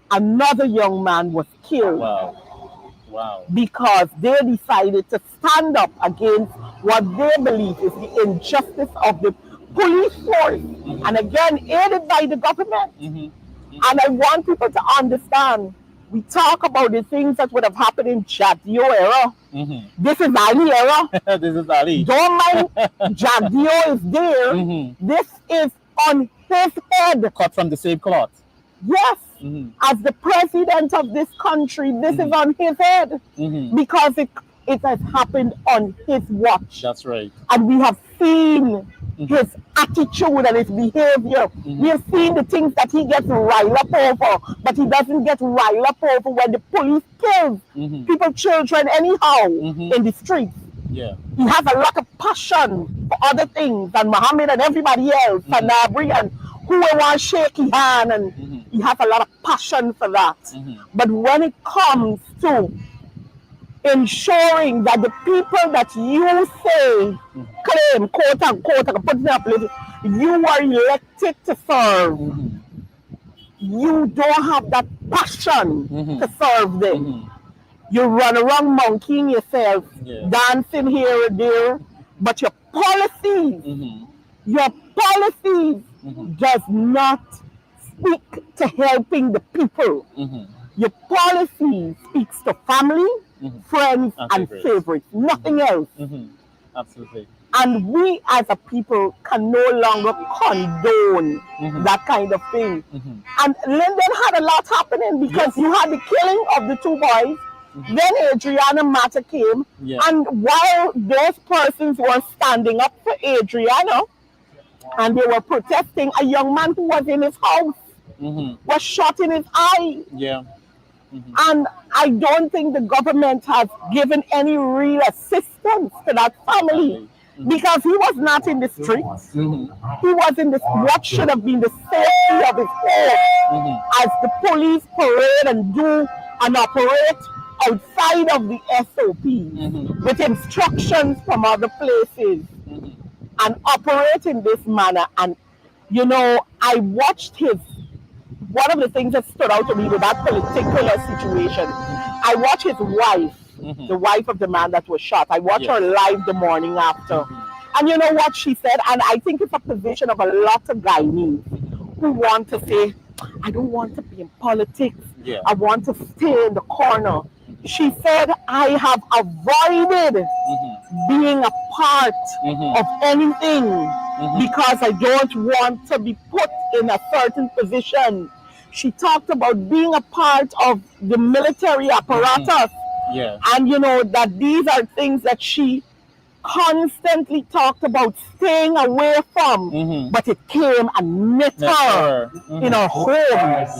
another young man was killed. Wow. Because they decided to stand up against what they believe is the injustice of the police force, and again aided by the government. And I want people to understand, we talk about the things that would have happened in Jagdeo era. This is Ali era. This is Ali. Don't mind Jagdeo is there. This is on his head. Cut from the same cloth. Yes. As the president of this country, this is on his head. Because it has happened on his watch. That's right. And we have seen his attitude and his behavior. We have seen the things that he gets riled up over, but he doesn't get riled up over when the police kills people, children, anyhow, in the streets. Yeah. He has a lot of passion for other things, and Muhammad and everybody else, and Aubrey, and who want to shake his hand, and he has a lot of passion for that. But when it comes to ensuring that the people that you say, claim, quote unquote, put it up, you are elected to serve, you don't have that passion to serve them. You run around monkeying yourself, dancing here and there, but your policies does not speak to helping the people. Your policy speaks to family, friends, and favorites, nothing else. Absolutely. And we as a people can no longer condone that kind of thing. And Linden had a lot happening because you had the killing of the two boys. Then Adriana matter came, and while those persons were standing up for Adriana and they were protesting, a young man who was in his house was shot in his eye. And I don't think the government has given any real assistance to that family because he was not in the streets. He was in this, what should have been the safety of his home, as the police parade and do and operate outside of the SOP with instructions from other places and operate in this manner. And you know, I watched one of the things that stood out to me with that particular situation, I watched his wife, the wife of the man that was shot. I watched her live the morning after. And you know what she said? And I think it's a position of a lot of Guyanese who want to say, I don't want to be in politics. I want to stay in the corner. She said, I have avoided being a part of anything because I don't want to be put in a certain position. She talked about being a part of the military apparatus. Yeah. And you know that these are things that she constantly talked about staying away from, but it came and met her in her home.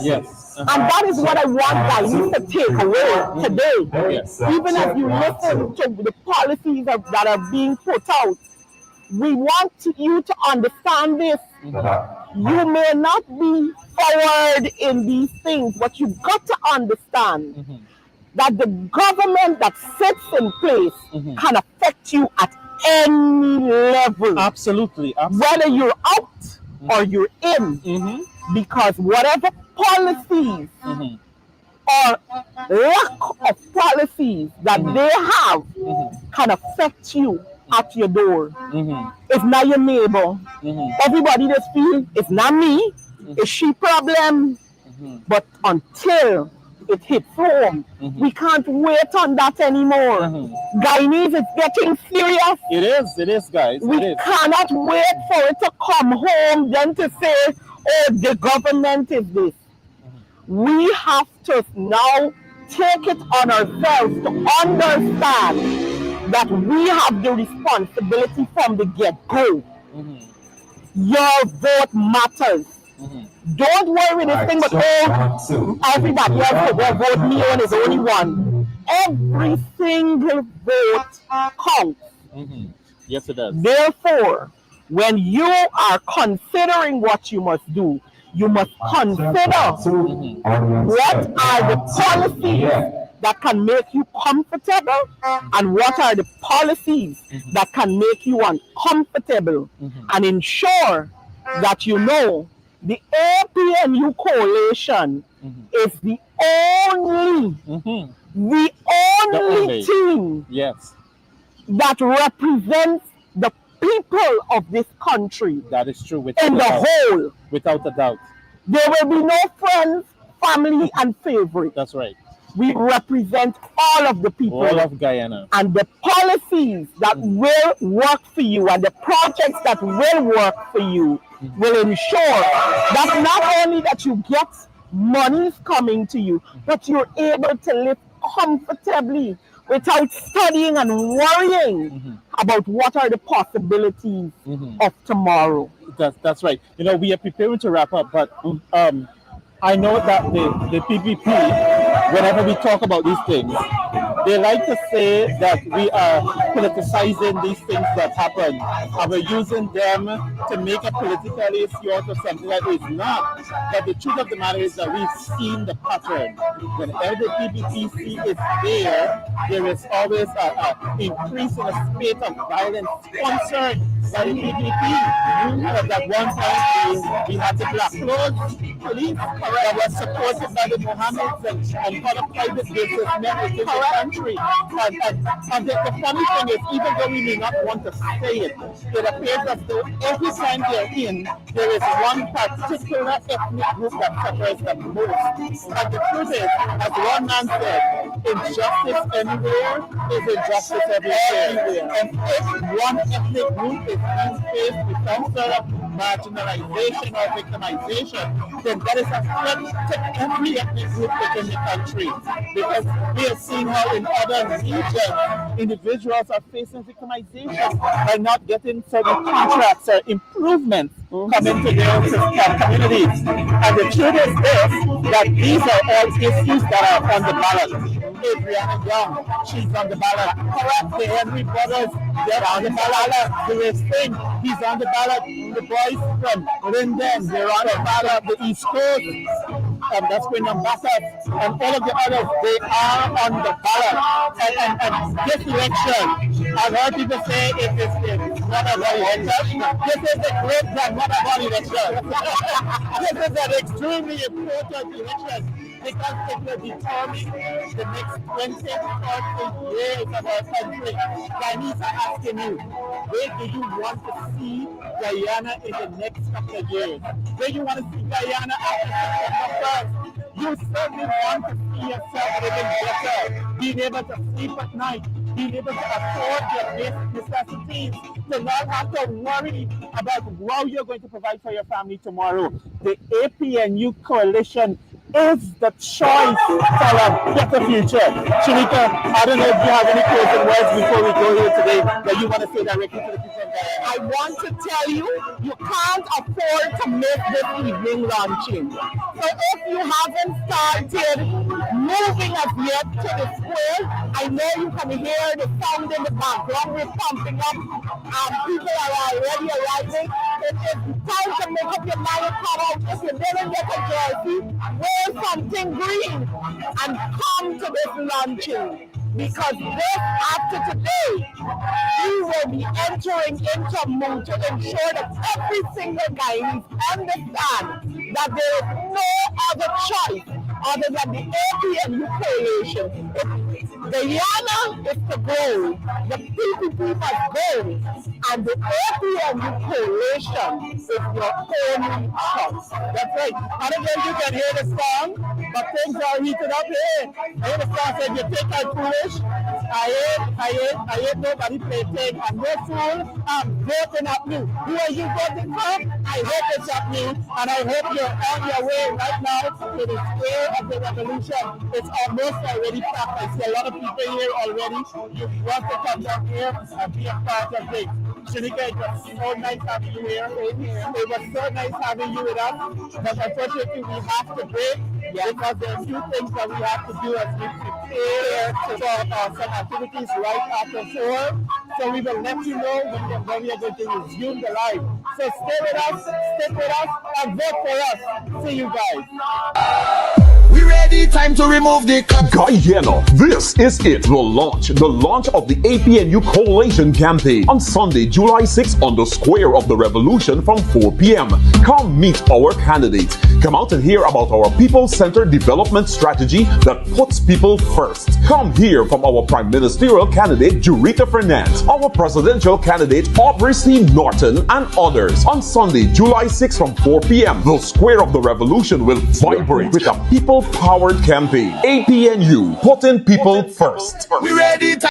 Yes. And that is what I want Guyanese to take away today. Yes. Even as you listen to the policies that are being put out, we want you to understand this. You may not be forward in these things, but you've got to understand that the government that sits in place can affect you at any level. Absolutely. Whether you're out or you're in. Because whatever policies or lack of policies that they have can affect you at your door. It's not your neighbor. Everybody just feel it's not me, it's she problem. But until it hits home, we can't wait on that anymore. Guyanese is getting serious. It is, guys. We cannot wait for it to come home then to say, oh, the government is this. We have to now take it on ourselves to understand that we have the responsibility from the get-go. Your vote matters. Don't worry with this thing, but oh, everybody else will vote me on is only one. Every single vote counts. Yes, it does. Therefore, when you are considering what you must do, you must consider what are the policies that can make you comfortable and what are the policies that can make you uncomfortable, and ensure that you know the APNU coalition is the only team that represents the people of this country. That is true. In the whole. Without a doubt. There will be no friends, family, and favorites. That's right. We represent all of the people. All of Guyana. And the policies that will work for you and the projects that will work for you will ensure that not only that you get monies coming to you, but you're able to live comfortably without studying and worrying about what are the possibilities of tomorrow. That's right. You know, we are preparing to wrap up, but I know that the PPP, whenever we talk about these things, they like to say that we are politicizing these things that happen, and we're using them to make a political issue out of something that is not. But the truth of the matter is that we've seen the pattern. Whenever the PPPC is there is always an increase in the spate of violence sponsored by the PPP. Because at one time we had the Black Clothes police that was supported by the Mohammeds and other private businessmen within the country. And the funny thing is, even though we may not want to say it, it appears as though every time they're in, there is one particular ethnic group that suffers the most. And the truth is, as one man said, injustice anywhere is injustice everywhere. And if one ethnic group is being faced with some sort of marginalization or victimization, then that is a threat to every ethnic group within the country. Because we have seen how in other regions, individuals are facing victimization by not getting certain contracts or improvements coming to their communities. And the truth is this, that these are all issues that are on the ballot. Adriana Young, she's on the ballot. Correct, the Henry brothers, they're on the ballot. The Rich Thing, he's on the ballot. The boys from Linden, they're on the ballot. The East Coast, that's Queen Ambassador, and all of the others, they are on the ballot. And this election, I've heard people say it is not a one election. This is a great and not a one election. This is an extremely important election, because it will determine the next 20 to 30 years of our country. Guyanese are asking you, where do you want to see Guyana in the next couple of years? Where do you want to see Guyana after September 1st? You certainly want to see yourself living better, being able to sleep at night, being able to afford your basic necessities, to not have to worry about how you're going to provide for your family tomorrow. The APNU coalition is the choice for a better future. Shenica, I don't know if you have any closing words before we go here today that you want to say directly to the people of Guyana. I want to tell you, you can't afford to miss this evening launching. So if you haven't started moving as yet to the square, I know you can hear the sound in the background. We're pumping up. People are already arriving. It's time to make up your mind and come out. If you didn't get a jersey, wear something green and come to this launching. Because this, after today, you will be entering into a mood to ensure that every single Guyanese understand that there is no other choice other than the APNU coalition. If Guyana is the goal, the PPP must go, and the APNU coalition is your only choice. That's right. I don't know if you can hear the song, but things are heated up here. I hear the song said, you think I'm foolish? I hate nobody playing. I'm no fool. I'm voting Apnu. Who are you voting for? I hope it's Apnu, and I hope you're on your way right now to the square of the revolution. It's almost already packed. I see a lot of people here already. You want to come down here and be a part of this. Shenica, it was so nice having you here. It was so nice having you with us. But unfortunately, we have to break because there are a few things that we have to do as we prepare for some activities right after 4. So we will let you know when we are going to resume the live. So stay with us, stick with us, and vote for us. See you guys. We ready, time to remove the Guyana, this is it, the launch of the APNU Coalition campaign on Sunday, July 6 on the Square of the Revolution from 4 p.m. Come meet our candidates. Come out and hear about our people-centered development strategy that puts people first. Come hear from our Prime Ministerial candidate, Jurita Fernandez, our presidential candidate, Aubrey Norton, and others. On Sunday, July 6 from 4 p.m., the Square of the Revolution will vibrate with a people-powered campaign. APNU, putting people first. We ready.